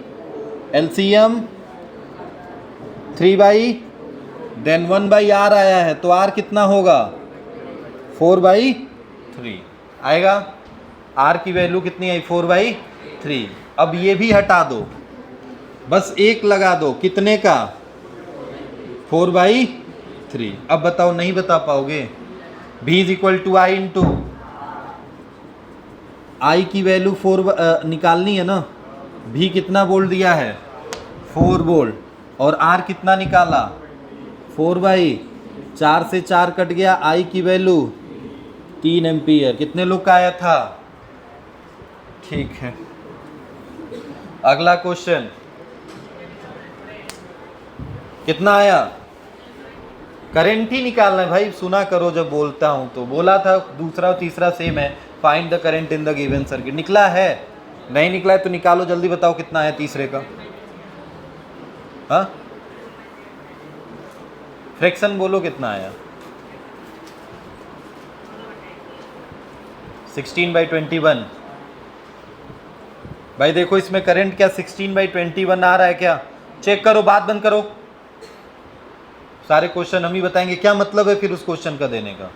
LCM 3 then 1/R आया है, तो R कितना होगा 4/3 आएगा। R की वैल्यू कितनी आई 4/3। अब ये भी हटा दो, बस एक लगा दो, कितने का 4/3। अब बताओ, नहीं बता पाओगे। V is equal to I into I की वैल्यू 4 निकालनी है ना। V कितना वोल्ट दिया है 4 वोल्ट, और R कितना निकाला 4/4 से 4 कट गया, I की वैल्यू 3 एम्पियर। कितने लोग का आया था, ठीक है। अगला क्वेश्चन कितना आया, करंट ही निकालना है भाई, सुना करो जब बोलता हूं तो। बोला था दूसरा और तीसरा सेम है, find the current in the given circuit. निकला है, नहीं निकला है तो निकालो जल्दी, बताओ कितना है तीसरे का। हाँ, फ्रैक्शन बोलो कितना आया, 16/21। भाई देखो इसमें करंट क्या 16/21 आ रहा है क्या, चेक करो, बात बंद करो। सारे क्वेश्चन हम ही बताएंगे, क्या मतलब है फिर उस क्वेश्चन का देने का।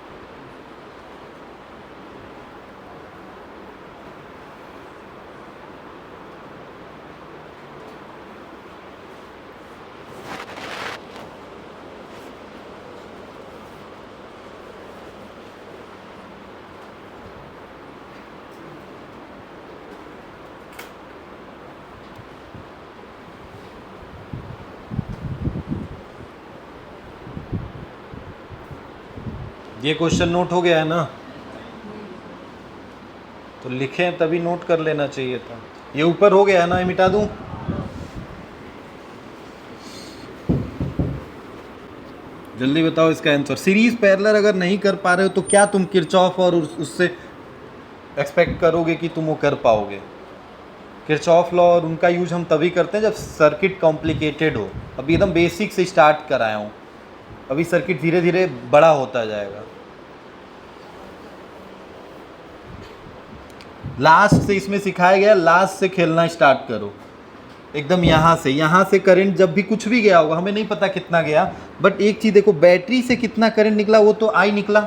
ये क्वेश्चन नोट हो गया है ना, तो लिखें तभी नोट कर लेना चाहिए था। ये ऊपर हो गया है ना, ये मिटा दूं। जल्दी बताओ इसका आंसर। सीरीज पैरेलल अगर नहीं कर पा रहे हो तो क्या तुम किरचॉफ और उससे एक्सपेक्ट करोगे कि तुम वो कर पाओगे। किरचॉफ लॉ और उनका यूज हम तभी करते हैं जब सर्किट कॉम्प्लिकेटेड हो। अभी एकदम बेसिक से स्टार्ट कराया हूँ, अभी सर्किट धीरे धीरे बड़ा होता जाएगा। लास्ट से इसमें सिखाया गया, लास्ट से खेलना स्टार्ट करो एकदम। यहाँ से करंट जब भी कुछ भी गया होगा, हमें नहीं पता कितना गया, बट एक चीज़ देखो, बैटरी से कितना करंट निकला वो तो आई निकला,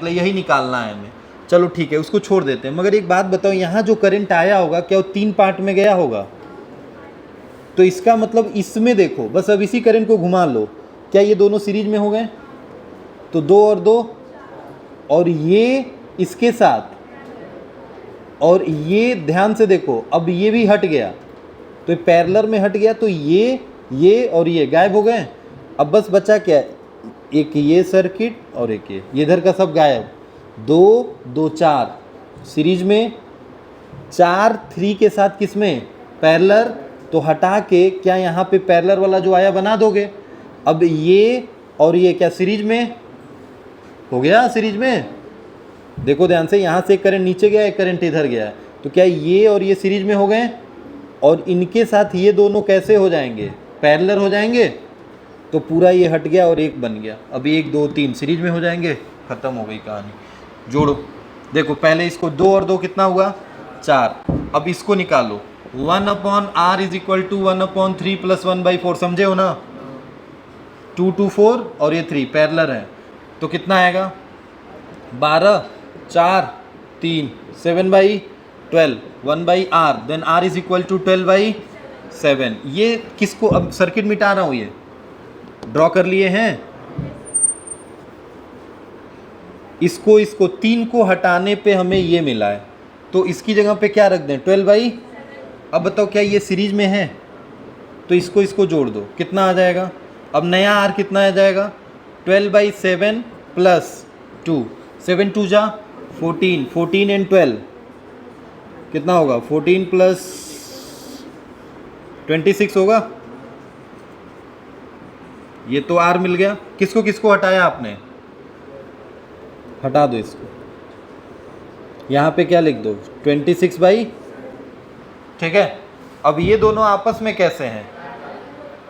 यही निकालना है हमें। चलो ठीक है, उसको छोड़ देते हैं। मगर एक बात बताओ, यहाँ जो करंट आया होगा क्या वो 3 पार्ट में गया होगा, तो इसका मतलब इसमें देखो, बस अब इसी करंट को घुमा लो, क्या ये दोनों सीरीज में हो गए, तो 2 और 2, और ये इसके साथ, और ये ध्यान से देखो, अब ये भी हट गया, तो ये पैरेलल में हट गया, तो ये और ये गायब हो गए। अब बस बचा क्या, एक ये सर्किट और एक ये इधर का सब गायब। 2 2 4 सीरीज में, 4 3 के साथ किस में पैरेलल, तो हटा के क्या यहाँ पे पैरेलल वाला जो आया बना दोगे। अब ये और ये क्या सीरीज में हो गया, सीरीज में देखो ध्यान से, यहाँ से एक करंट नीचे गया, एक करंट इधर गया है, तो क्या ये और ये सीरीज में हो गए, और इनके साथ ये दोनों कैसे हो जाएंगे, पैरेलल हो जाएंगे, तो पूरा ये हट गया और एक बन गया। अब 1 2 3 सीरीज में हो जाएंगे, खत्म हो गई कहानी। जोड़ो, देखो पहले इसको 2 और 2 कितना हुआ 4, अब इसको निकालो 1/R is equal to 1/3 plus 1/4, समझे हो ना। 2 2 4 और ये 3 पैरेलल है, तो कितना आएगा 12 4 3 7/12 1/R, then R is equal to 12/7। ये किसको, अब सर्किट मिटा रहा हूँ, ये ड्रॉ कर लिए हैं, इसको 3 को हटाने पे हमें ये मिला है, तो इसकी जगह पे क्या रख दें 12। अब बताओ क्या ये सीरीज में है, तो इसको जोड़ दो, कितना आ जाएगा। अब नया R कितना आ जाएगा 12/7 प्लस 2, 7 2 जा 14, 14 एंड 12 कितना होगा 14 प्लस 26 होगा। ये तो R मिल गया। किसको किसको हटाया आपने? हटा दो इसको। यहाँ पे क्या लिख दो? 26/, ठीक है। अब ये दोनों आपस में कैसे हैं?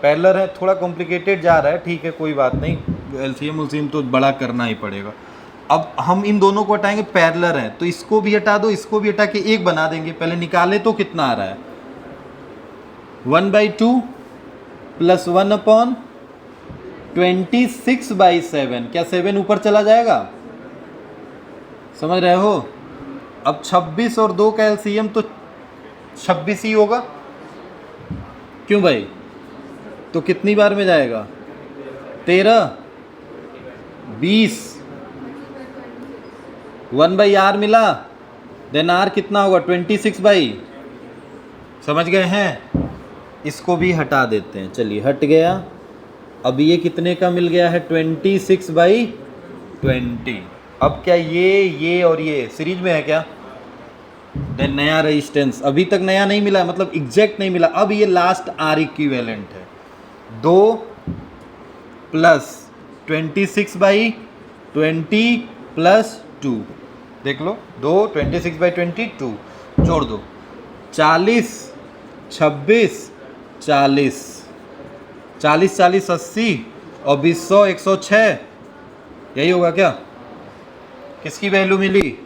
पैरेलल है। थोड़ा कॉम्प्लिकेटेड जा रहा है, ठीक है, कोई बात नहीं, एलसीएम उलसीएम तो बड़ा करना ही पड़ेगा। अब हम इन दोनों को हटाएंगे, पैरेलल है तो इसको भी हटा दो, इसको भी हटा के एक बना देंगे। पहले निकाले तो कितना आ रहा है? 1/2 प्लस 1/26/7। क्या 7 ऊपर चला जाएगा? समझ रहे हो? अब 26 और 2 का एलसीएम तो 26 ही होगा। क्यों भाई? तो कितनी बार में जाएगा? 13, 20। 1/r मिला, देन r कितना होगा? 26/। समझ गए हैं? इसको भी हटा देते हैं। चलिए, हट गया। अब ये कितने का मिल गया है? 26/20। अब क्या ये और ये सीरीज में है क्या? देन नया रेजिस्टेंस अभी तक नया नहीं मिला, मतलब एग्जैक्ट नहीं मिला। अब ये लास्ट R इक्विवेलेंट है। 2 प्लस 26/20 प्लस 2, देख लो, 2 26/20 2 जोड़ दो, 40 26 40 40 40 80 और 20 106। यही होगा क्या? किसकी वैल्यू मिली?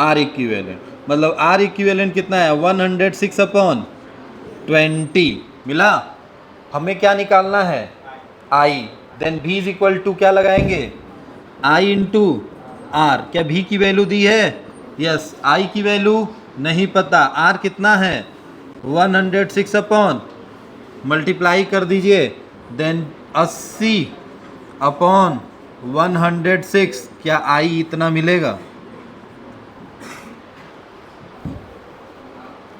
R equivalent. मतलब R इक्विवेलेंट कितना है? 106/20 मिला। हमें क्या निकालना है? I। Then V is equal to क्या लगाएंगे? I into R। क्या V की वैल्यू दी है? यस। I की वैल्यू नहीं पता। R कितना है? 106 मल्टीप्लाई कर दीजिए, देन 80/106। क्या I इतना मिलेगा?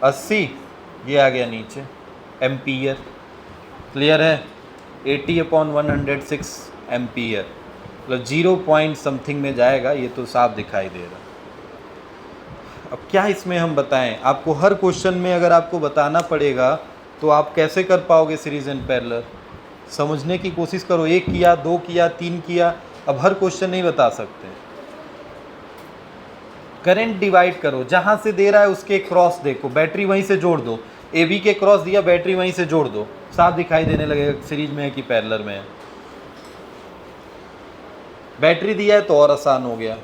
80। ये आ गया नीचे, एम्पियर। क्लियर है? 80/106 एम्पियर, मतलब 0 पॉइंट समथिंग में जाएगा। ये तो साफ दिखाई दे रहा। अब क्या इसमें हम बताएं? आपको हर क्वेश्चन में अगर आपको बताना पड़ेगा तो आप कैसे कर पाओगे सीरीज एंड पैरेलल? समझने की कोशिश करो। 1 किया, 2 किया, 3 किया, अब हर क्वेश्चन नहीं बता सकते। करंट डिवाइड करो, जहां से दे रहा है उसके क्रॉस देखो, बैटरी वहीं से जोड़ दो। AB के क्रॉस दिया, बैटरी वहीं से जोड़ दो, साफ दिखाई देने लगेगा सीरीज में है कि पैरेलल में है। बैटरी दिया है तो और आसान हो गया।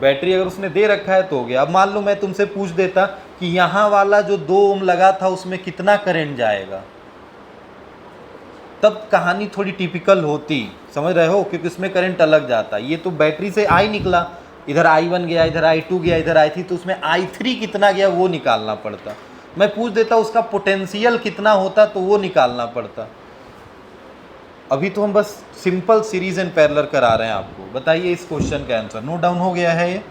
बैटरी अगर उसने दे रखा है तो हो गया। अब मान लो मैं तुमसे पूछ देता कि यहाँ वाला जो 2 ओम लगा था उसमें कितना करंट जाएगा, तब कहानी थोड़ी टिपिकल होती। समझ रहे हो? क्योंकि उसमें करंट अलग जाता। ये तो बैटरी से I निकला, इधर I1 गया, इधर I2 गया, इधर I3, तो उसमें I3 कितना गया वो निकालना पड़ता। मैं पूछ देता उसका पोटेंशियल कितना होता तो वो निकालना पड़ता। अभी तो हम बस सिंपल सीरीज एंड पैरेलल करा रहे हैं आपको। बताइए इस क्वेश्चन का आंसर। नोट डाउन हो गया है ये?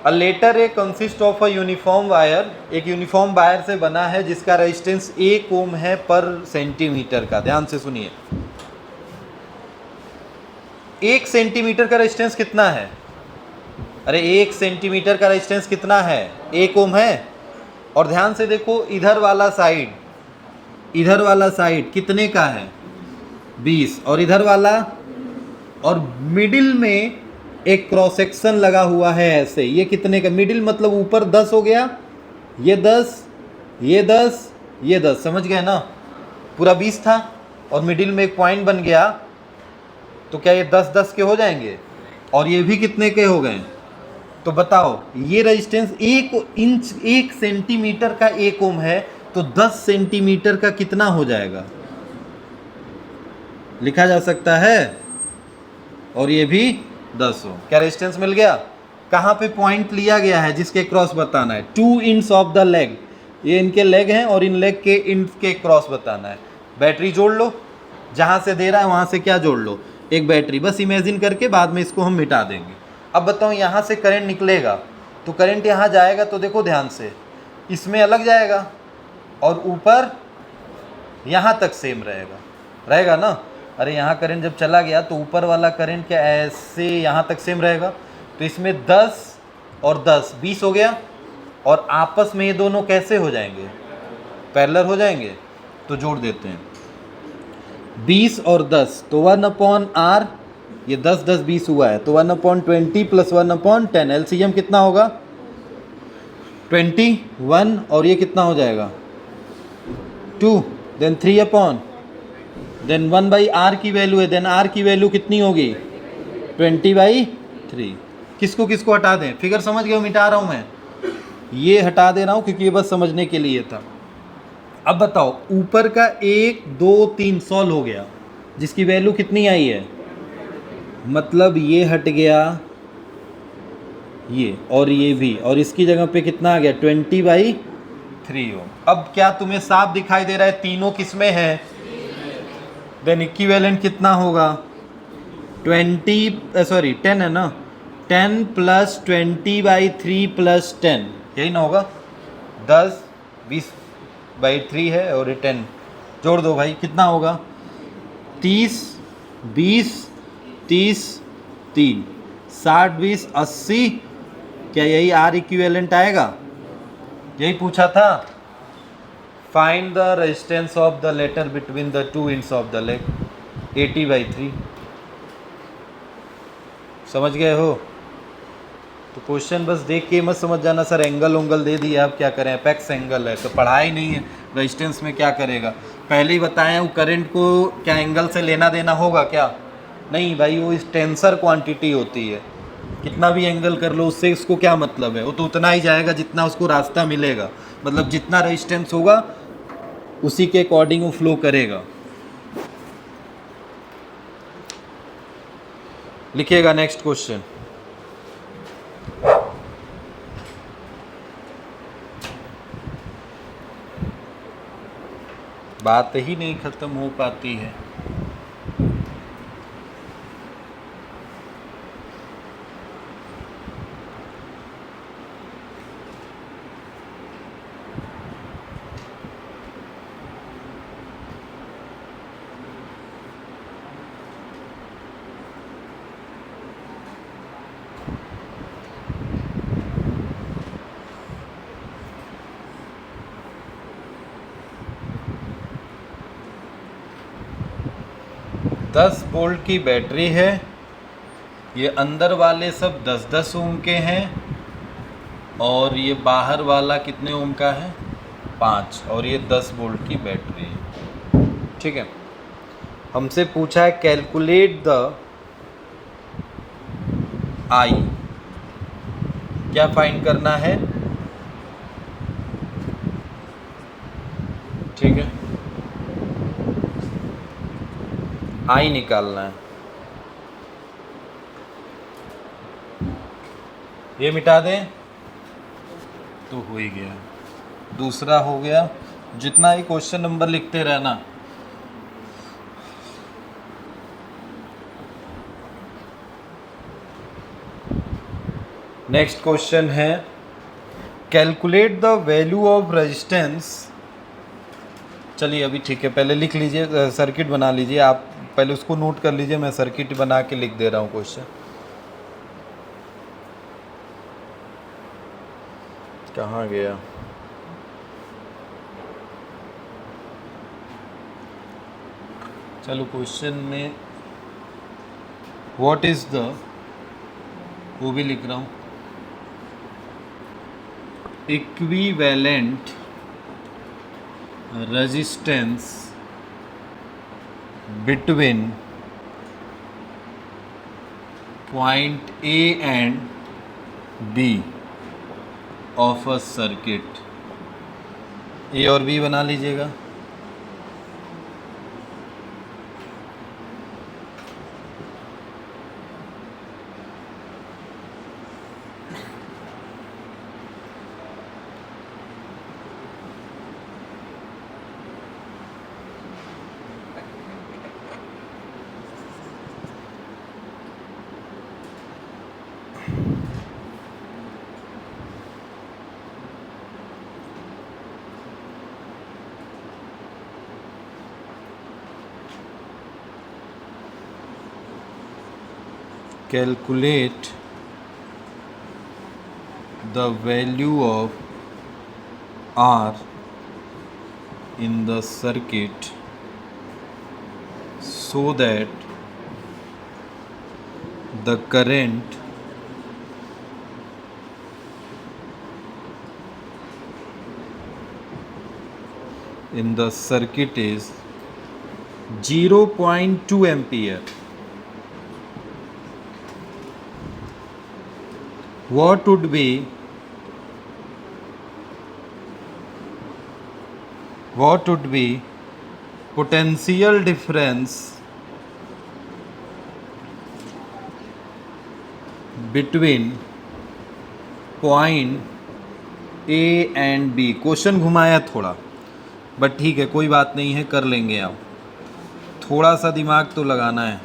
A letter A consist of a uniform wire. एक यूनिफॉर्म वायर से बना है जिसका रेजिस्टेंस 1 ओम है पर सेंटीमीटर का। ध्यान से सुनिए, 1 सेंटीमीटर का रेजिस्टेंस कितना है? अरे 1 सेंटीमीटर का रेजिस्टेंस कितना है? 1 ओम है। और ध्यान से देखो, इधर वाला साइड कितने का है? 20। और इधर वाला, और मिडिल में एक क्रॉस सेक्शन लगा हुआ है ऐसे, ये कितने का? मिडिल मतलब ऊपर 10 हो गया, ये 10, ये 10, ये 10। समझ गए ना? पूरा 20 था और मिडिल में एक पॉइंट बन गया, तो क्या ये 10-10 के हो जाएंगे? और ये भी कितने के हो गए? तो बताओ, ये रेजिस्टेंस 1 सेंटीमीटर का 1 ओम है, तो 10 सेंटीमीटर का कितना हो जाएगा? लिखा जा सकता है। और ये भी 10 ओम। क्या रेजिस्टेंस मिल गया? कहाँ पे पॉइंट लिया गया है जिसके क्रॉस बताना है? 2 इंच ऑफ द लेग। ये इनके लेग हैं और इन लेग के इंच के क्रॉस बताना है। बैटरी जोड़ लो, जहाँ से दे रहा है वहाँ से क्या जोड़ लो? एक बैटरी। बस इमेजिन करके बाद में इसको हम मिटा देंगे। अब बताओ, यहाँ से करंट निकलेगा तो करंट यहाँ जाएगा, तो देखो ध्यान से, इसमें अलग जाएगा और ऊपर यहाँ तक सेम रहेगा ना? अरे यहाँ करंट जब चला गया तो ऊपर वाला करंट क्या ऐसे यहाँ तक सेम रहेगा? तो इसमें 10 और 10 20 हो गया, और आपस में ये दोनों कैसे हो जाएंगे? पैरेलल हो जाएंगे तो जोड़ देते हैं। 20 और 10 तो 1/r, ये 10 10 20 हुआ है तो 1/20 प्लस 1/10, एलसीएम कितना होगा 21, और ये कितना हो जाएगा 2, देन 3 देन 1/r की वैल्यू है, देन r की वैल्यू कितनी होगी 20/3। किसको किसको हटा दें, फिगर समझ गए हो, मिटा रहा हूँ मैं, ये हटा दे रहा हूँ क्योंकि ये बस समझने के लिए था। अब बताओ ऊपर का 1 2 3 सॉल्व हो गया, जिसकी वैल्यू कितनी आई है, मतलब ये हट गया ये, और ये भी, और इसकी जगह पे कितना आ गया 20/3 हो। अब क्या तुम्हें साफ दिखाई दे रहा है तीनों किसमें है, देन इक्विवेलेंट कितना होगा 10 है ना, 10 प्लस 20/3 प्लस 10, यही ना होगा, 10 20/3 है और ये 10, जोड़ दो भाई कितना होगा 30 20 30 3 60 20 80, क्या यही आर इक्विवेलेंट आएगा, यही पूछा था। Find the resistance of the letter between the two ends of the leg, 80/3, समझ गए हो। तो क्वेश्चन बस देख के मत समझ जाना सर एंगल उंगल दे दिया, अब क्या करें, एपेक्स एंगल है तो पढ़ा ही नहीं है, रेजिस्टेंस में क्या करेगा, पहले ही बताया वो करंट को क्या एंगल से लेना देना होगा क्या, नहीं भाई, वो इस टेंसर क्वांटिटी होती है, कितना भी एंगल कर लो उससे उसको क्या मतलब है, वो तो उतना ही जाएगा जितना उसको रास्ता मिलेगा, मतलब जितना रेजिस्टेंस होगा उसी के अकॉर्डिंग वो फ्लो करेगा। लिखिएगा नेक्स्ट क्वेश्चन। बात ही नहीं खत्म हो पाती है। दस वोल्ट की बैटरी है, ये अंदर वाले सब 10-10 ओम के हैं, और ये बाहर वाला कितने ओम का है 5, और ये 10 वोल्ट की बैटरी है, ठीक है। हमसे पूछा है कैलकुलेट द आई, क्या फाइंड करना है, ठीक है, आई निकालना है। ये मिटा दें तो हो ही गया, दूसरा हो गया, जितना ही क्वेश्चन नंबर लिखते रहना। नेक्स्ट क्वेश्चन है calculate the value of resistance, चलिए अभी ठीक है, पहले लिख लीजिए, सर्किट बना लीजिए, आप पहले उसको नोट कर लीजिए, मैं सर्किट बना के लिख दे रहा हूँ क्वेश्चन। कहाँ गया, चलो क्वेश्चन में व्हाट इज द, वो भी लिख रहा हूँ, equivalent resistance between point A and B of a circuit, A और बी बना लीजिएगा। Calculate the value of R in the circuit so that the current in the circuit is 0.2 ampere. What would be potential difference between point A and B? Question घुमाया थोड़ा, but ठीक है, कोई बात नहीं है, कर लेंगे आप। थोड़ा सा दिमाग तो लगाना है।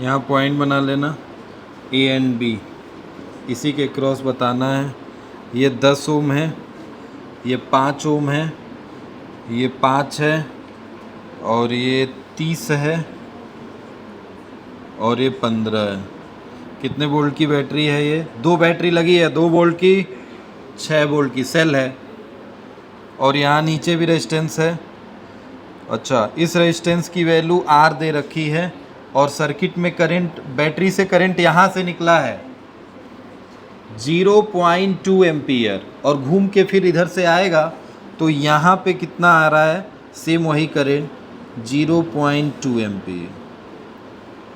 यहाँ पॉइंट बना लेना ए एंड बी, इसी के क्रॉस बताना है। ये 10 ओम है, ये 5 ओम है, ये 5 है, और ये 30 है, और ये 15 है। कितने वोल्ट की बैटरी है ये? 2 बैटरी लगी है, 2 वोल्ट की, 6 वोल्ट की सेल है। और यहाँ नीचे भी रेजिस्टेंस है। अच्छा, इस रेजिस्टेंस की वैल्यू आर दे रखी है, और सर्किट में करंट, बैटरी से करंट यहाँ से निकला है 0.2 एम्पियर, और घूम के फिर इधर से आएगा तो यहाँ पे कितना आ रहा है? सेम वही करंट 0.2 एम्पियर।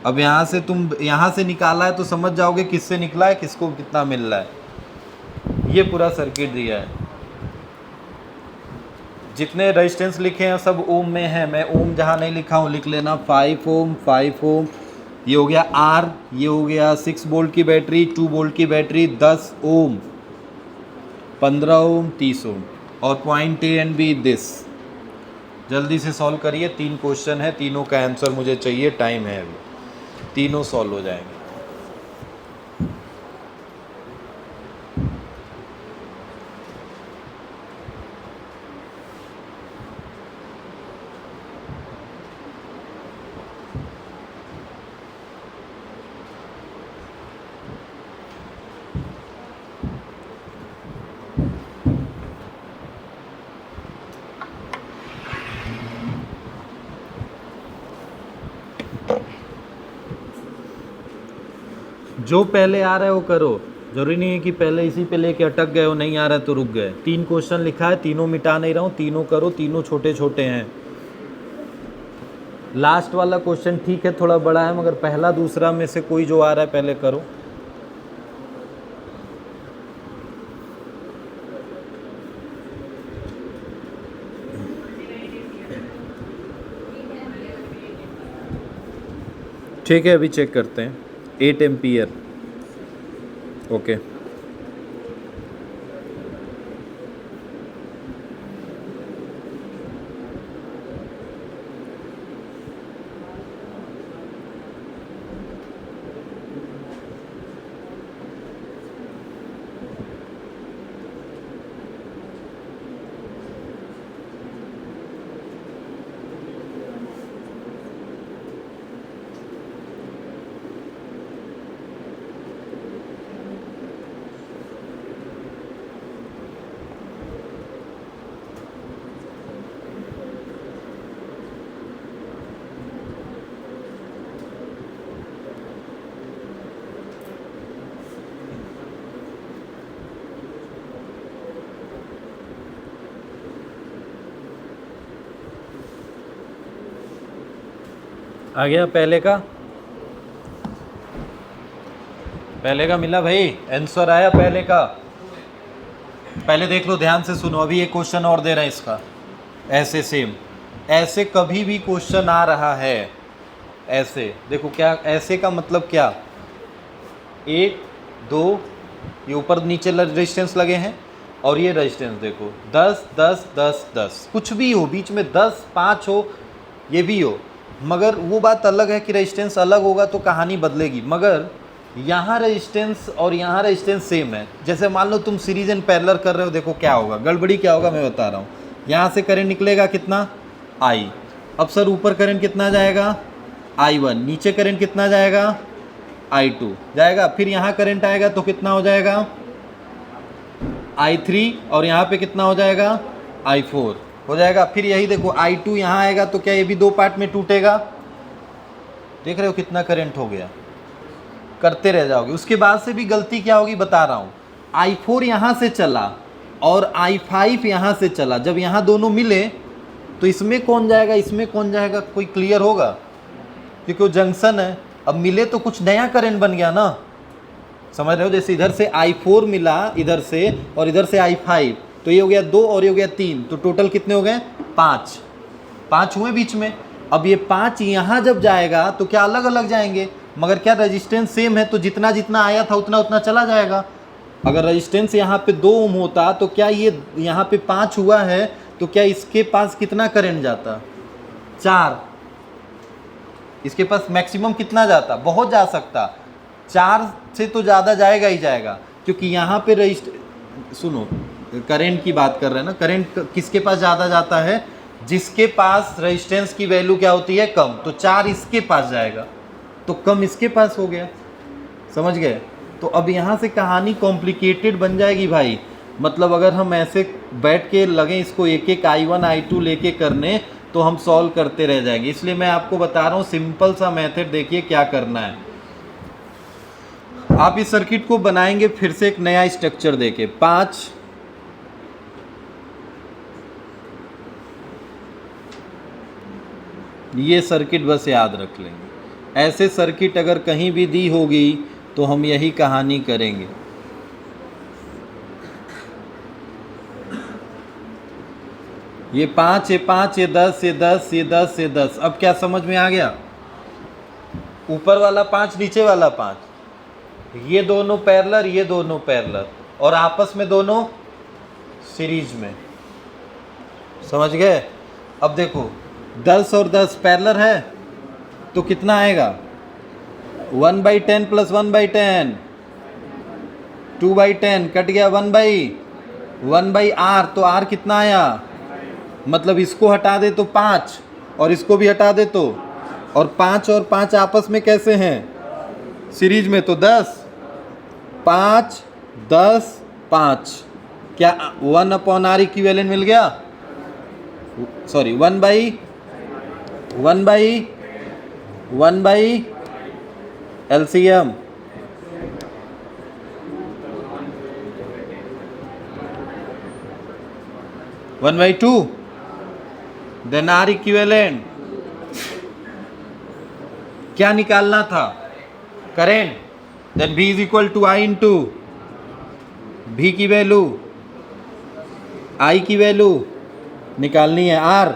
अब यहाँ से तुम यहाँ से निकाला है तो समझ जाओगे किससे निकला है, किसको कितना मिल रहा है। ये पूरा सर्किट दिया है। जितने रेजिस्टेंस लिखे हैं सब ओम में है। मैं ओम जहाँ नहीं लिखा हूँ लिख लेना। 5 ओम, 5 ओम, ये हो गया आर, ये हो गया 6 वोल्ट की बैटरी, 2 वोल्ट की बैटरी, 10 ओम, 15 ओम, 30 ओम, और point A and B this. जल्दी से सॉल्व करिए, 3 क्वेश्चन है, तीनों का आंसर मुझे चाहिए, टाइम है अभी, तीनों सॉल्व हो जाएंगे। जो पहले आ रहा है वो करो, जरूरी नहीं है कि पहले इसी पे लेके अटक गए हो, नहीं आ रहा है तो रुक गए। 3 क्वेश्चन लिखा है, तीनों मिटा नहीं रहा हूँ, तीनों करो, तीनों छोटे छोटे हैं। लास्ट वाला क्वेश्चन ठीक है थोड़ा बड़ा है, मगर पहला दूसरा में से कोई जो आ रहा है पहले करो। ठीक है, अभी चेक करते हैं। 8 एम्पियर, ओके। आ गया पहले का मिला भाई, आंसर आया पहले का। पहले देख लो, ध्यान से सुनो, अभी एक क्वेश्चन और दे रहे हैं इसका, ऐसे सेम, ऐसे कभी भी क्वेश्चन आ रहा है, ऐसे देखो क्या, ऐसे का मतलब क्या, 1 2 ये ऊपर नीचे रेजिस्टेंस लगे हैं, और ये रेजिस्टेंस देखो 10 10 10 10, कुछ भी हो बीच में, 10 5 हो, ये भी हो, मगर वो बात अलग है कि रेजिस्टेंस अलग होगा तो कहानी बदलेगी। मगर यहाँ रेजिस्टेंस और यहाँ रेजिस्टेंस सेम है। जैसे मान लो तुम सीरीज एंड पैरेलल कर रहे हो, देखो क्या होगा, गड़बड़ी क्या होगा मैं बता रहा हूँ। यहाँ से करंट निकलेगा कितना, I। अब सर ऊपर करंट कितना जाएगा, I1, नीचे करंट कितना जाएगा, I2 जाएगा। फिर यहाँ करंट आएगा तो कितना हो जाएगा, I3, और यहाँ पे कितना हो जाएगा, I4 हो जाएगा। फिर यही देखो I2 यहाँ आएगा तो क्या ये भी दो पार्ट में टूटेगा, देख रहे हो कितना करंट हो गया, करते रह जाओगे। उसके बाद से भी गलती क्या होगी बता रहा हूँ, I4 यहाँ से चला और I5 यहाँ से चला, जब यहाँ दोनों मिले तो इसमें कौन जाएगा, इसमें कौन जाएगा, कोई क्लियर होगा, क्योंकि वो जंक्शन है। अब मिले तो कुछ नया करंट बन गया ना, समझ रहे हो। जैसे इधर से I4 मिला इधर से और इधर से I5, तो ये हो गया 2 और ये हो गया 3, तो टोटल कितने हो गए, 5 हुए बीच में। अब ये 5 यहाँ जब जाएगा तो क्या अलग अलग जाएंगे, मगर क्या रेजिस्टेंस सेम है, तो जितना जितना आया था उतना उतना चला जाएगा। अगर रेजिस्टेंस यहाँ पे 2 ओम होता तो क्या ये यहाँ पे 5 हुआ है, तो क्या इसके पास कितना करंट जाता, 4। इसके पास मैक्सिमम कितना जाता, बहुत जा सकता, 4 से तो ज़्यादा जाएगा ही जाएगा, क्योंकि यहाँ पे सुनो करंट की बात कर रहे हैं ना, करंट किसके पास ज़्यादा जाता है, जिसके पास रेजिस्टेंस की वैल्यू क्या होती है, कम। तो 4 इसके पास जाएगा तो कम इसके पास हो गया, समझ गए। तो अब यहाँ से कहानी कॉम्प्लिकेटेड बन जाएगी भाई। मतलब अगर हम ऐसे बैठ के लगे इसको एक एक I1 I2 लेके करने तो हम सॉल्व करते रह जाएंगे। इसलिए मैं आपको बता रहा हूँ सिंपल सा मेथड, देखिए क्या करना है। आप इस सर्किट को बनाएंगे फिर से एक नया स्ट्रक्चर देके, 5 ये सर्किट बस याद रख लेंगे। ऐसे सर्किट अगर कहीं भी दी होगी तो हम यही कहानी करेंगे। ये 5 ये 5 ये 10 ये 10 ये 10 ये 10। अब क्या समझ में आ गया, ऊपर वाला 5 नीचे वाला 5, ये दोनों पैरेलल ये दोनों पैरेलल, और आपस में दोनों सीरीज में, समझ गए। अब देखो 10 और 10 पैरेलल है तो कितना आएगा, 1/10 + 1/10, 2/10 कट गया, 1/R, तो R कितना आया, मतलब इसको हटा दे तो 5 और इसको भी हटा दे तो, और 5 और 5 आपस में कैसे हैं, सीरीज में, तो 10 5 10 5, क्या 1/R इक्विवेलेंट मिल गया, sorry 1/1 LCM, one by two, then R equivalent. क्या निकालना था, current, then V = I into V की वैल्यू, I की वैल्यू निकालनी है, R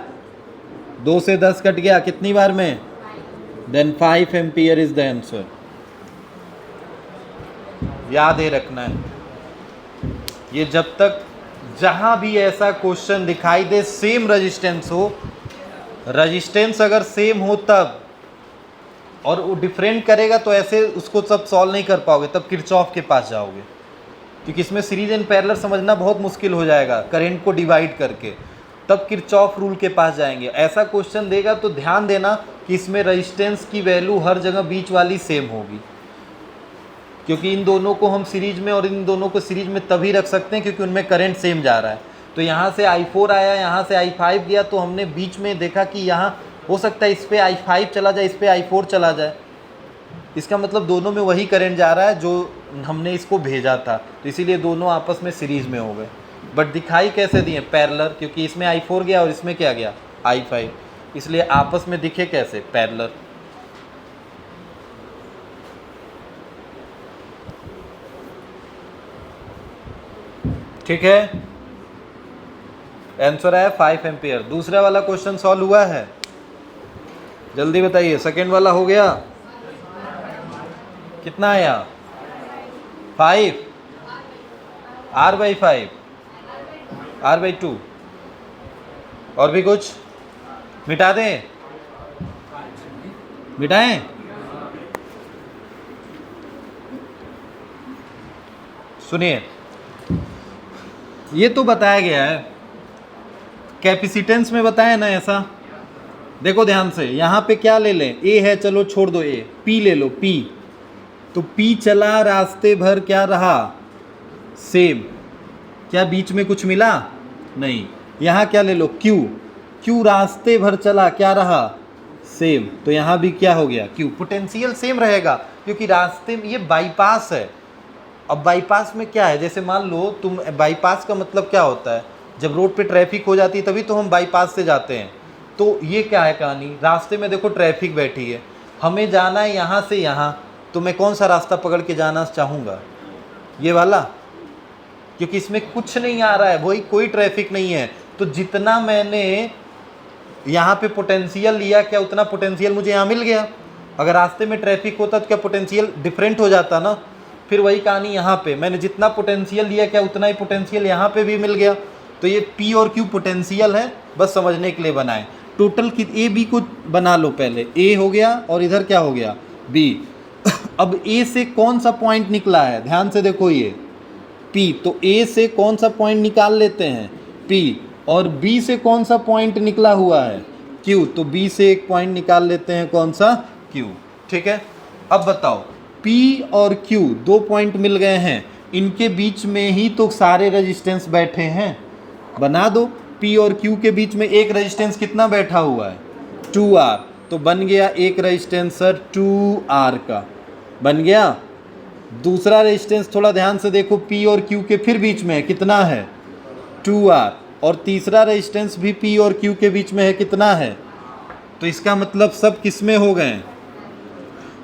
2 से 10 कट गया कितनी बार में, then 5 ampere is the answer. याद ही रखना है ये, जब तक जहां भी ऐसा क्वेश्चन दिखाई दे सेम रेजिस्टेंस हो, रेजिस्टेंस अगर सेम हो तब, और वो डिफरेंट करेगा तो ऐसे उसको सब सॉल्व नहीं कर पाओगे, तब किरचॉफ के पास जाओगे, क्योंकि इसमें सीरीज एंड पैरेलल समझना बहुत मुश्किल हो जाएगा करंट को डिवाइड करके, तब किरचॉफ रूल के पास जाएंगे। ऐसा क्वेश्चन देगा तो ध्यान देना कि इसमें रेजिस्टेंस की वैल्यू हर जगह बीच वाली सेम होगी, क्योंकि इन दोनों को हम सीरीज में और इन दोनों को सीरीज में तभी रख सकते हैं क्योंकि उनमें करंट सेम जा रहा है। तो यहाँ से I4 आया, यहाँ से I5 गया, तो हमने बीच में देखा कि यहाँ हो सकता है इस पर I5 चला जाए, इस पर I4 चला जाए, इसका मतलब दोनों में वही करंट जा रहा है जो हमने इसको भेजा था, तो इसीलिए दोनों आपस में सीरीज में हो गए। बट दिखाई कैसे दिए, पैरेलल, क्योंकि इसमें I4 गया और इसमें क्या गया, I5, इसलिए आपस में दिखे कैसे, पैरेलल। ठीक है, आंसर आया 5 एम्पियर। दूसरा वाला क्वेश्चन सॉल्व हुआ है, जल्दी बताइए। सेकेंड वाला हो गया, कितना आया, 5, R/5, R/2, और भी कुछ मिटा दें, मिटाएं, सुनिए, ये तो बताया गया है, कैपेसिटेंस में बताया ना ऐसा। देखो ध्यान से, यहाँ पे क्या ले लें, ए है, चलो छोड़ दो ए, पी ले लो, पी। तो पी चला रास्ते भर, क्या रहा, सेम। क्या बीच में कुछ मिला, नहीं। यहाँ क्या ले लो, क्यू, क्यू रास्ते भर चला, क्या रहा, सेम। तो यहाँ भी क्या हो गया, क्यू। पोटेंशियल सेम रहेगा क्योंकि रास्ते में ये बाईपास है। अब बाईपास में क्या है, जैसे मान लो तुम, बाईपास का मतलब क्या होता है, जब रोड पे ट्रैफिक हो जाती है तभी तो हम बाईपास से जाते हैं। तो ये क्या है कहानी, रास्ते में देखो ट्रैफिक बैठी है, हमें जाना है यहाँ से यहाँ, तो मैं कौन सा रास्ता पकड़ के जाना चाहूँगा, ये वाला, क्योंकि इसमें कुछ नहीं आ रहा है, वही कोई ट्रैफिक नहीं है। तो जितना मैंने यहाँ पे पोटेंशियल लिया, क्या उतना पोटेंशियल मुझे यहाँ मिल गया। अगर रास्ते में ट्रैफिक होता तो क्या पोटेंशियल डिफरेंट हो जाता ना। फिर वही कहानी यहाँ पे, मैंने जितना पोटेंशियल लिया, क्या उतना ही पोटेंशियल यहाँ पे भी मिल गया। तो ये P और Q पोटेंशियल है, बस समझने के लिए बनाए। टोटल की ए बी को बना लो पहले, ए हो गया और इधर क्या हो गया, बी। अब ए से कौन सा पॉइंट निकला है, ध्यान से देखो, ये P, तो ए से कौन सा पॉइंट निकाल लेते हैं, P, और B से कौन सा पॉइंट निकला हुआ है, Q, तो B से एक पॉइंट निकाल लेते हैं, कौन सा, Q। ठीक है, अब बताओ, P और Q दो पॉइंट मिल गए हैं, इनके बीच में ही तो सारे रेजिस्टेंस बैठे हैं, बना दो। P और Q के बीच में एक रेजिस्टेंस कितना बैठा हुआ है, 2R, तो बन गया एक रेजिस्टेंस सर 2R का, बन गया। दूसरा रेजिस्टेंस थोड़ा ध्यान से देखो, P और Q के फिर बीच में है, कितना है, 2R, और तीसरा रेजिस्टेंस भी P और Q के बीच में है, कितना है। तो इसका मतलब सब किस में हो गए,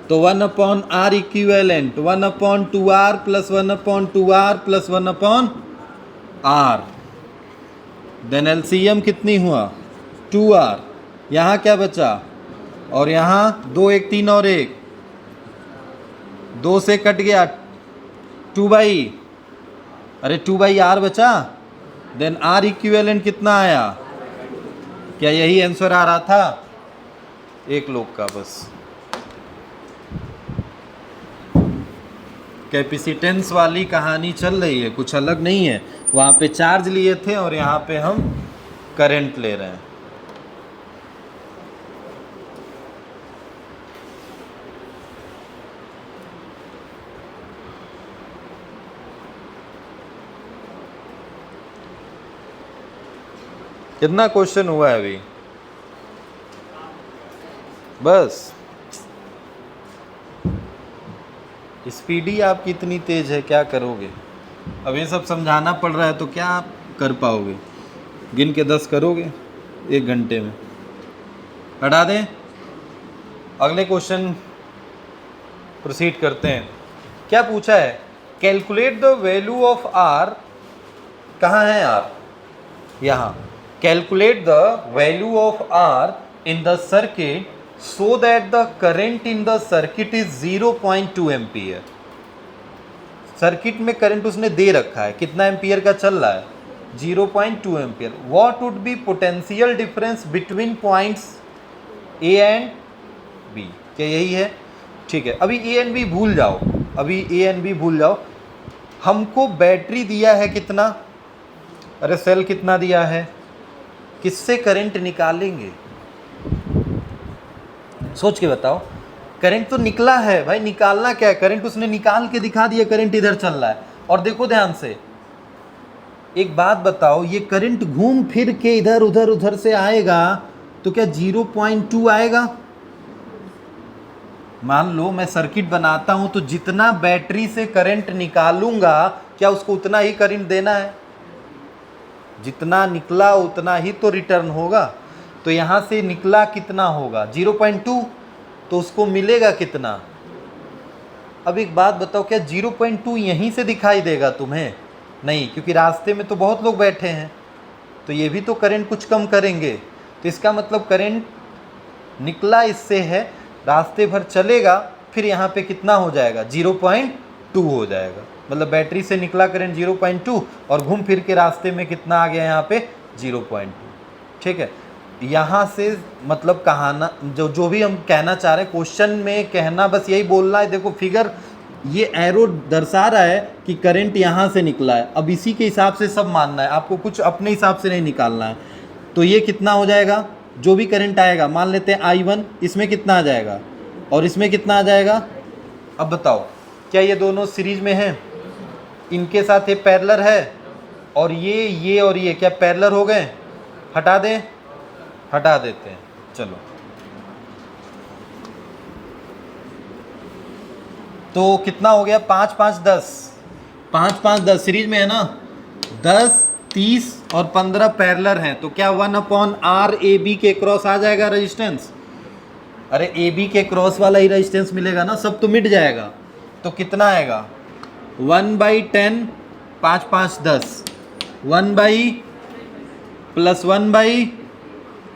तो 1/R equivalent 1/2R plus 1/2R plus 1/R, then LCM कितनी हुआ, 2R। यहाँ क्या बचा, और यहाँ 2 1 3 और 1, 2 से कट गया 2/, अरे 2/R बचा, देन R इक्विवेलेंट कितना आया, क्या यही आंसर आ रहा था, एक लोग का बस। कैपेसिटेंस वाली कहानी चल रही है, कुछ अलग नहीं है। वहाँ पे चार्ज लिए थे और यहाँ पे हम करंट ले रहे हैं। कितना क्वेश्चन हुआ है अभी, बस। स्पीडी आपकी इतनी तेज है, क्या करोगे। अब ये सब समझाना पड़ रहा है तो क्या आप कर पाओगे, गिन के 10 करोगे 1 घंटे में। हटा दें, अगले क्वेश्चन प्रोसीड करते हैं। क्या पूछा है, calculate the value of R, कहाँ है R, यहाँ। Calculate the value of R in the circuit so that the current in the circuit is 0.2 ampere. Circuit में करंट उसने दे रखा है, कितना एम्पियर का चल रहा है, 0.2 ampere. What would be potential difference between points A and B, क्या यही है, ठीक है। अभी ए एंड बी भूल जाओ, अभी ए एंड बी भूल जाओ। हमको बैटरी दिया है कितना, अरे सेल कितना दिया है, किससे करंट निकालेंगे, सोच के बताओ। करंट तो निकला है भाई, निकालना क्या है, करंट उसने निकाल के दिखा दिया, करंट इधर चल रहा है। और देखो ध्यान से, एक बात बताओ, ये करंट घूम फिर के इधर उधर उधर से आएगा तो क्या 0.2 आएगा। मान लो मैं सर्किट बनाता हूं तो जितना बैटरी से करंट निकालूंगा, क्या उसको उतना ही करंट देना है, जितना निकला उतना ही तो रिटर्न होगा। तो यहाँ से निकला कितना होगा, 0.2, तो उसको मिलेगा कितना। अब एक बात बताओ, क्या 0.2 यहीं से दिखाई देगा तुम्हें, नहीं, क्योंकि रास्ते में तो बहुत लोग बैठे हैं, तो ये भी तो करंट कुछ कम करेंगे। तो इसका मतलब करंट निकला इससे है, रास्ते भर चलेगा, फिर यहाँ पे कितना हो जाएगा, 0.2 हो जाएगा। मतलब बैटरी से निकला करंट 0.2 और घूम फिर के रास्ते में कितना आ गया यहाँ पे, 0.2। ठीक है, यहाँ से मतलब कहाना जो भी हम कहना चाह रहे हैं, क्वेश्चन में कहना बस यही बोलना है। देखो फिगर ये एरो दर्शा रहा है कि करंट यहाँ से निकला है। अब इसी के हिसाब से सब मानना है, आपको कुछ अपने हिसाब से नहीं निकालना है। तो ये कितना हो जाएगा, जो भी करंट आएगा, मान लेते हैं I1, इसमें कितना आ जाएगा और इसमें कितना आ जाएगा। अब बताओ क्या ये दोनों सीरीज में हैं, इनके साथ ये पैरेलल है, और ये और ये क्या पैरेलल हो गए, हटा दें, हटा देते हैं। चलो तो कितना हो गया, 5 5 10, 5 5 10 सीरीज में है ना, 10 30 और 15 पैरेलल हैं, तो क्या 1/R AB के क्रॉस आ जाएगा रेजिस्टेंस। अरे AB के क्रॉस वाला ही रेजिस्टेंस मिलेगा ना, सब तो मिट जाएगा। तो कितना आएगा, 1/10, 5 5 10, 1 प्लस 1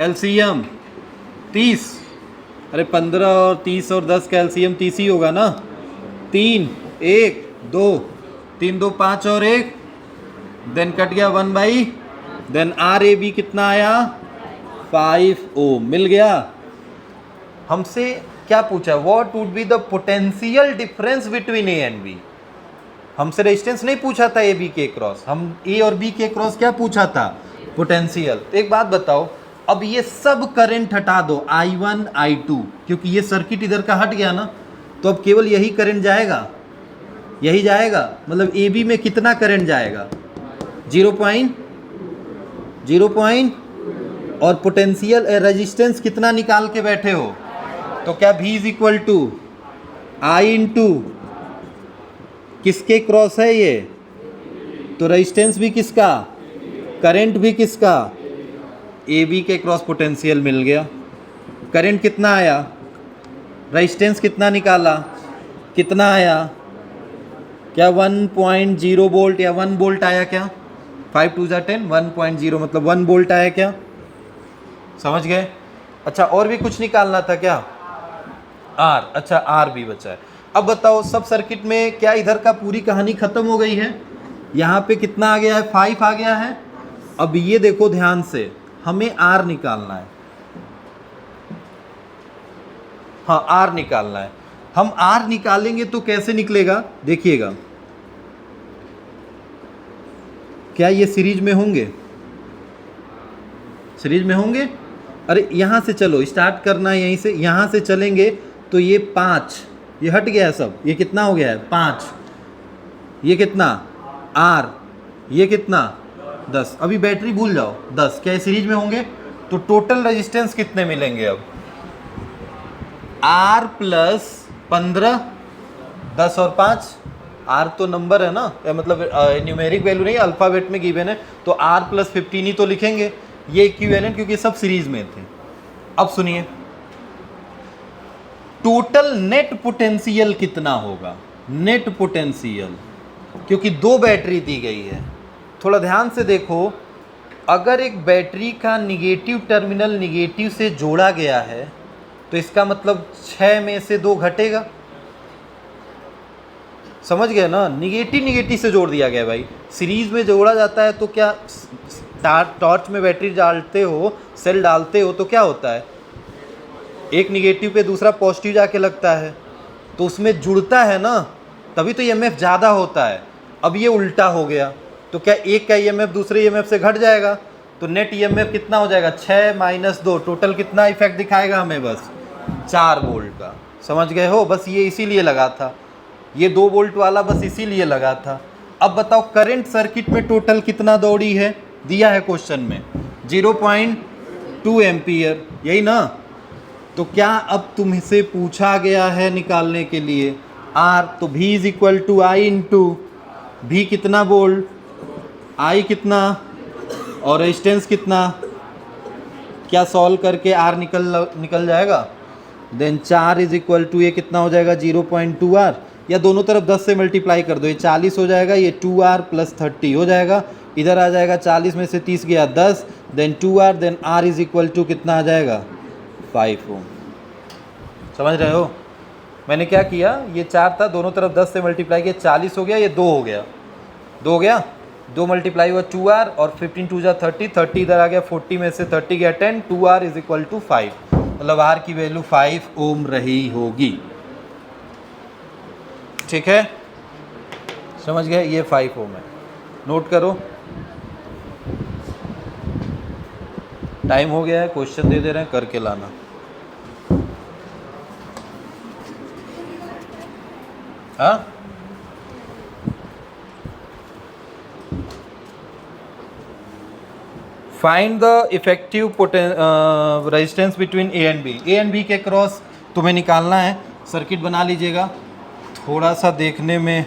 LCM 30। अरे 15 और 30 और 10 का LCM 30 ही होगा ना। 3 1 2 3 2 5 और 1, देन कट गया 1 देन RAB कितना आया, 5 ओम मिल गया। हमसे क्या पूछा, what would be the potential difference between A and B। हमसे रेजिस्टेंस नहीं पूछा था AB के क्रॉस, हम A और B के क्रॉस क्या पूछा था, पोटेंशियल। तो एक बात बताओ, अब ये सब करंट हटा दो, I1 I2, क्योंकि ये सर्किट इधर का हट गया ना, तो अब केवल यही करंट जाएगा, यही जाएगा। मतलब AB में कितना करंट जाएगा, 0.0 और पोटेंशियल रेजिस्टेंस कितना निकाल के बैठे हो, तो क्या V is equal to I into किसके क्रॉस है ये, तो रेजिस्टेंस भी किसका, करंट भी किसका, AB के क्रॉस पोटेंशियल मिल गया। करंट कितना आया, रेजिस्टेंस कितना निकाला, कितना आया, क्या 1.0 वोल्ट या 1 वोल्ट आया क्या, 5 2 10, 1.0 मतलब 1 वोल्ट आया क्या, समझ गए। अच्छा और भी कुछ निकालना था क्या, R, अच्छा R भी बचा है। अब बताओ सब सर्किट में क्या इधर का पूरी कहानी खत्म हो गई है, यहाँ पे कितना आ गया है, 5 आ गया है। अब ये देखो ध्यान से, हमें R निकालना है, हाँ R निकालना है। हम R निकालेंगे तो कैसे निकलेगा, देखिएगा, क्या ये सीरीज में होंगे, सीरीज में होंगे। अरे यहाँ से चलो, स्टार्ट करना है यहीं से, यहाँ से चलेंगे तो ये 5, ये हट गया है सब, ये कितना हो गया है 5, ये कितना R, ये कितना 10। अभी बैटरी भूल जाओ, 10, क्या ये सीरीज में होंगे, तो टोटल रेजिस्टेंस कितने मिलेंगे अब, R प्लस 15, 10 और 5, R तो नंबर है ना, मतलब न्यूमेरिक वैल्यू नहीं, अल्फ़ाबेट में गिवन है, तो R प्लस 15 ही तो लिखेंगे, ये इक्विवेलेंट, क्योंकि सब सीरीज में थे। अब सुनिए, टोटल नेट पोटेंशियल कितना होगा, नेट पोटेंशियल, क्योंकि 2 बैटरी दी गई है। थोड़ा ध्यान से देखो, अगर एक बैटरी का निगेटिव टर्मिनल निगेटिव से जोड़ा गया है तो इसका मतलब 6 में से 2 घटेगा, समझ गए ना, निगेटिव निगेटिव से जोड़ दिया गया भाई। सीरीज में जोड़ा जाता है तो क्या, टॉर्च में बैटरी डालते हो, सेल डालते हो, तो क्या होता है, एक निगेटिव पे दूसरा पॉजिटिव जाके लगता है, तो उसमें जुड़ता है ना, तभी तो EMF ज़्यादा होता है। अब ये उल्टा हो गया, तो क्या एक का EMF दूसरे EMF से घट जाएगा, तो नेट EMF कितना हो जाएगा, 6 - 2, टोटल कितना इफेक्ट दिखाएगा हमें, बस 4 वोल्ट का। समझ गए हो, बस ये इसीलिए लगा था, ये 2 वोल्ट वाला बस इसीलिए लगा था। अब बताओ करंट सर्किट में टोटल कितना दौड़ी है, दिया है क्वेश्चन में 0.2 एम्पियर, यही ना। तो क्या अब तुमसे पूछा गया है निकालने के लिए R, तो V is equal to I into V कितना वोल्ट, I कितना और रेजिस्टेंस कितना, क्या सॉल्व करके R निकल जाएगा। देन 4 इज इक्वल टू, ये कितना हो जाएगा 0.2R, या दोनों तरफ 10 से मल्टीप्लाई कर दो, ये 40 हो जाएगा, ये 2R प्लस 30 हो जाएगा, इधर आ जाएगा 40 में से 30 गया 10, then 2R, then R is equal to कितना आ जाएगा 5 ओम। समझ रहे हो, मैंने क्या किया, ये 4 था, दोनों तरफ 10 से मल्टीप्लाई किया, 40 हो गया, ये 2 हो गया, 2 हो गया, 2 मल्टीप्लाई हुआ 2R और 15 2 30, 30 इधर आ गया, 40 में से 30 गया 10, 2R इज इक्वल टू 5, मतलब R की वैल्यू 5 ओम रही होगी। ठीक है, समझ गए, ये 5 ओम है। नोट करो, टाइम हो गया है, क्वेश्चन दे रहे हैं, करके लाना। हाँ, find the effective resistance between A and B. A and B के क्रॉस तुम्हें निकालना है, सर्किट बना लीजिएगा। थोड़ा सा देखने में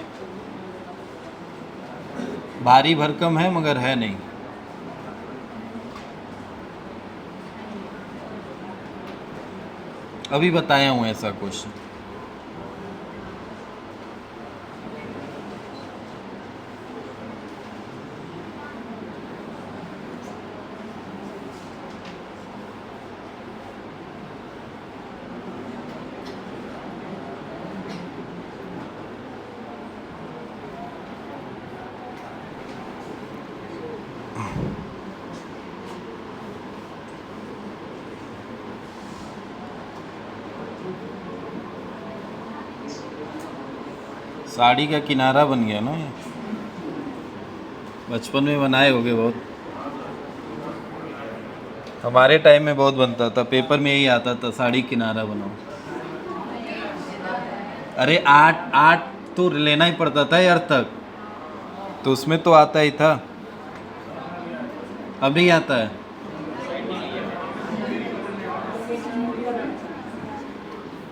भारी भरकम है मगर है नहीं। अभी बताया हूँ ऐसा क्वेश्चन। साड़ी का किनारा बन गया ना ये, बचपन में बनाए होगे बहुत। हमारे टाइम में बहुत बनता था, पेपर में यही आता था, साड़ी किनारा बनाओ। अरे आर्ट आर्ट तो लेना ही पड़ता था यार तक, तो उसमें तो आता ही था, अभी आता है।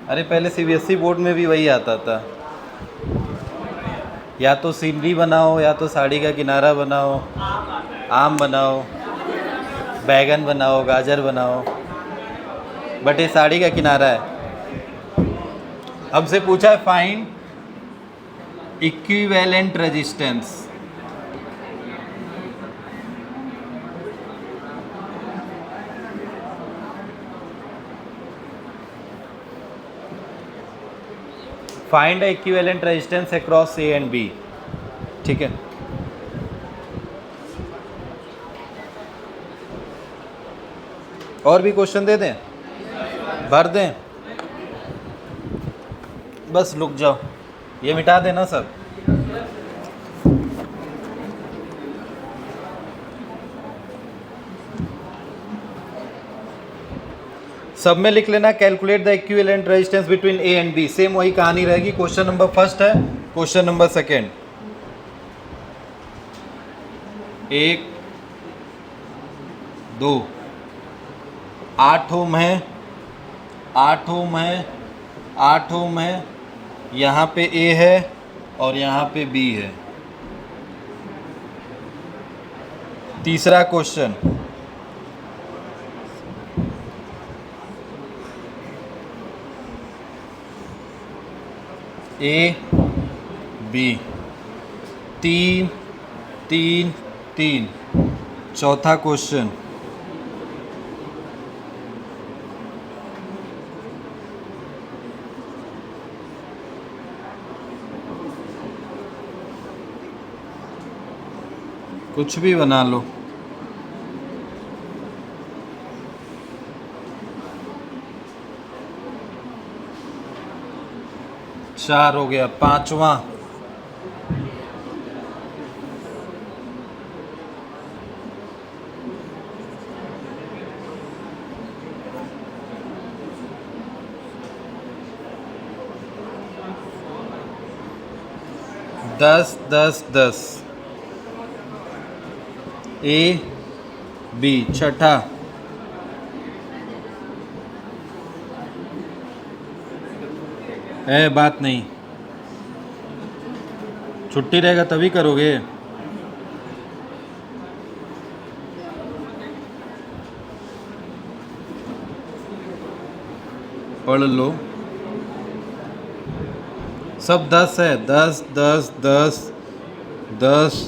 अरे पहले सीबीएसई बोर्ड में भी वही आता था, या तो सीनरी बनाओ या तो साड़ी का किनारा बनाओ, आम बनाओ, बैगन बनाओ, गाजर बनाओ, बट ये साड़ी का किनारा है। हमसे पूछा है find equivalent resistance. Find equivalent resistance across A and B. ठीक है, और भी क्वेश्चन दे दें, भर दें, बस रुक जाओ, ये मिटा देना सब। सब में लिख लेना, calculate the equivalent resistance between A and B. Same वही कहानी रहेगी। क्वेश्चन नंबर फर्स्ट है, क्वेश्चन नंबर सेकेंड। 1 2 8 ओम है, 8 ओम है, 8 ओम है, यहाँ पे ए है और यहाँ पे बी है। तीसरा क्वेश्चन, ए बी, 3 3 3। चौथा क्वेश्चन, कुछ भी बना लो। चार हो गया। पांचवा, दस 10 10। A B. छठा, बात नहीं, छुट्टी रहेगा तभी करोगे। पढ़ लो, सब 10 है, 10 10 10 10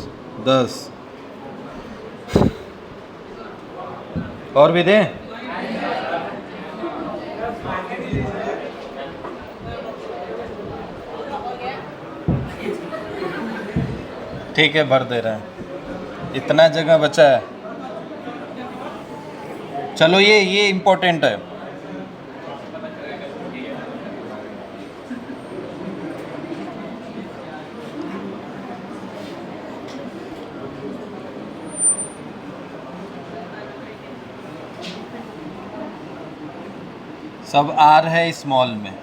10। और भी दें? ठीक है, भर दे रहे हैं, इतना जगह बचा है। चलो ये इम्पोर्टेंट है। सब आर है स्मॉल में,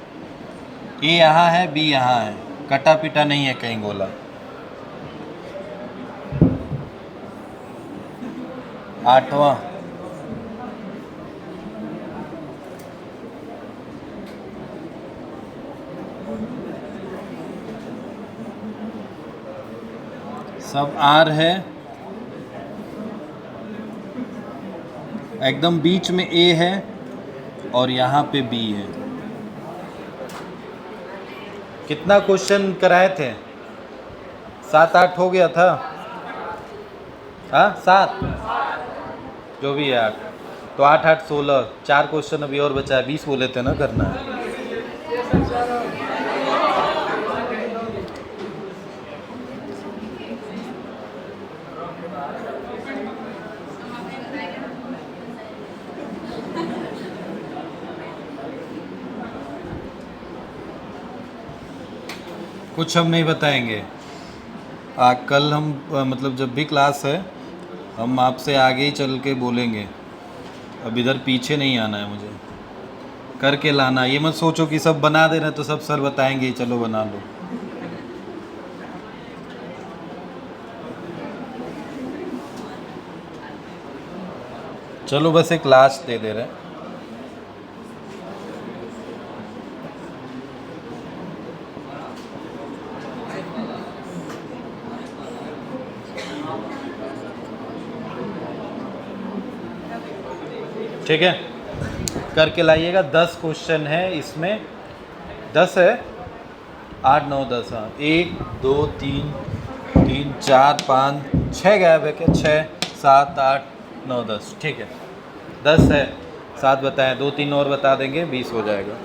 ए यहाँ है, बी यहाँ है, कटा पिटा नहीं है कहीं गोला। आठवां, सब आर है, एकदम बीच में ए है और यहाँ पे बी है। कितना क्वेश्चन कराए थे? 7-8 हो गया था। हाँ 7, जो भी है 8, तो 8-8 16, 4 क्वेश्चन अभी और बचा है। 20 बोले थे ना करना है। कुछ हम नहीं बताएंगे। कल हम मतलब जब भी क्लास है हम आपसे आगे ही चल के बोलेंगे। अब इधर पीछे नहीं आना है, मुझे करके लाना। ये मत सोचो कि सब बना दे रहे तो सब सर बताएंगे चलो बना लो। चलो बस एक लास्ट दे रहे हैं। ठीक है, करके लाइएगा। 10 क्वेश्चन है इसमें, 10 है, 8 9 10। हाँ 1 2 3 3 4 5 6 गैप है क्या? 6 7 8 9 10। ठीक है 10 है, 7 बताएं, 2-3 और बता देंगे, 20 हो जाएगा।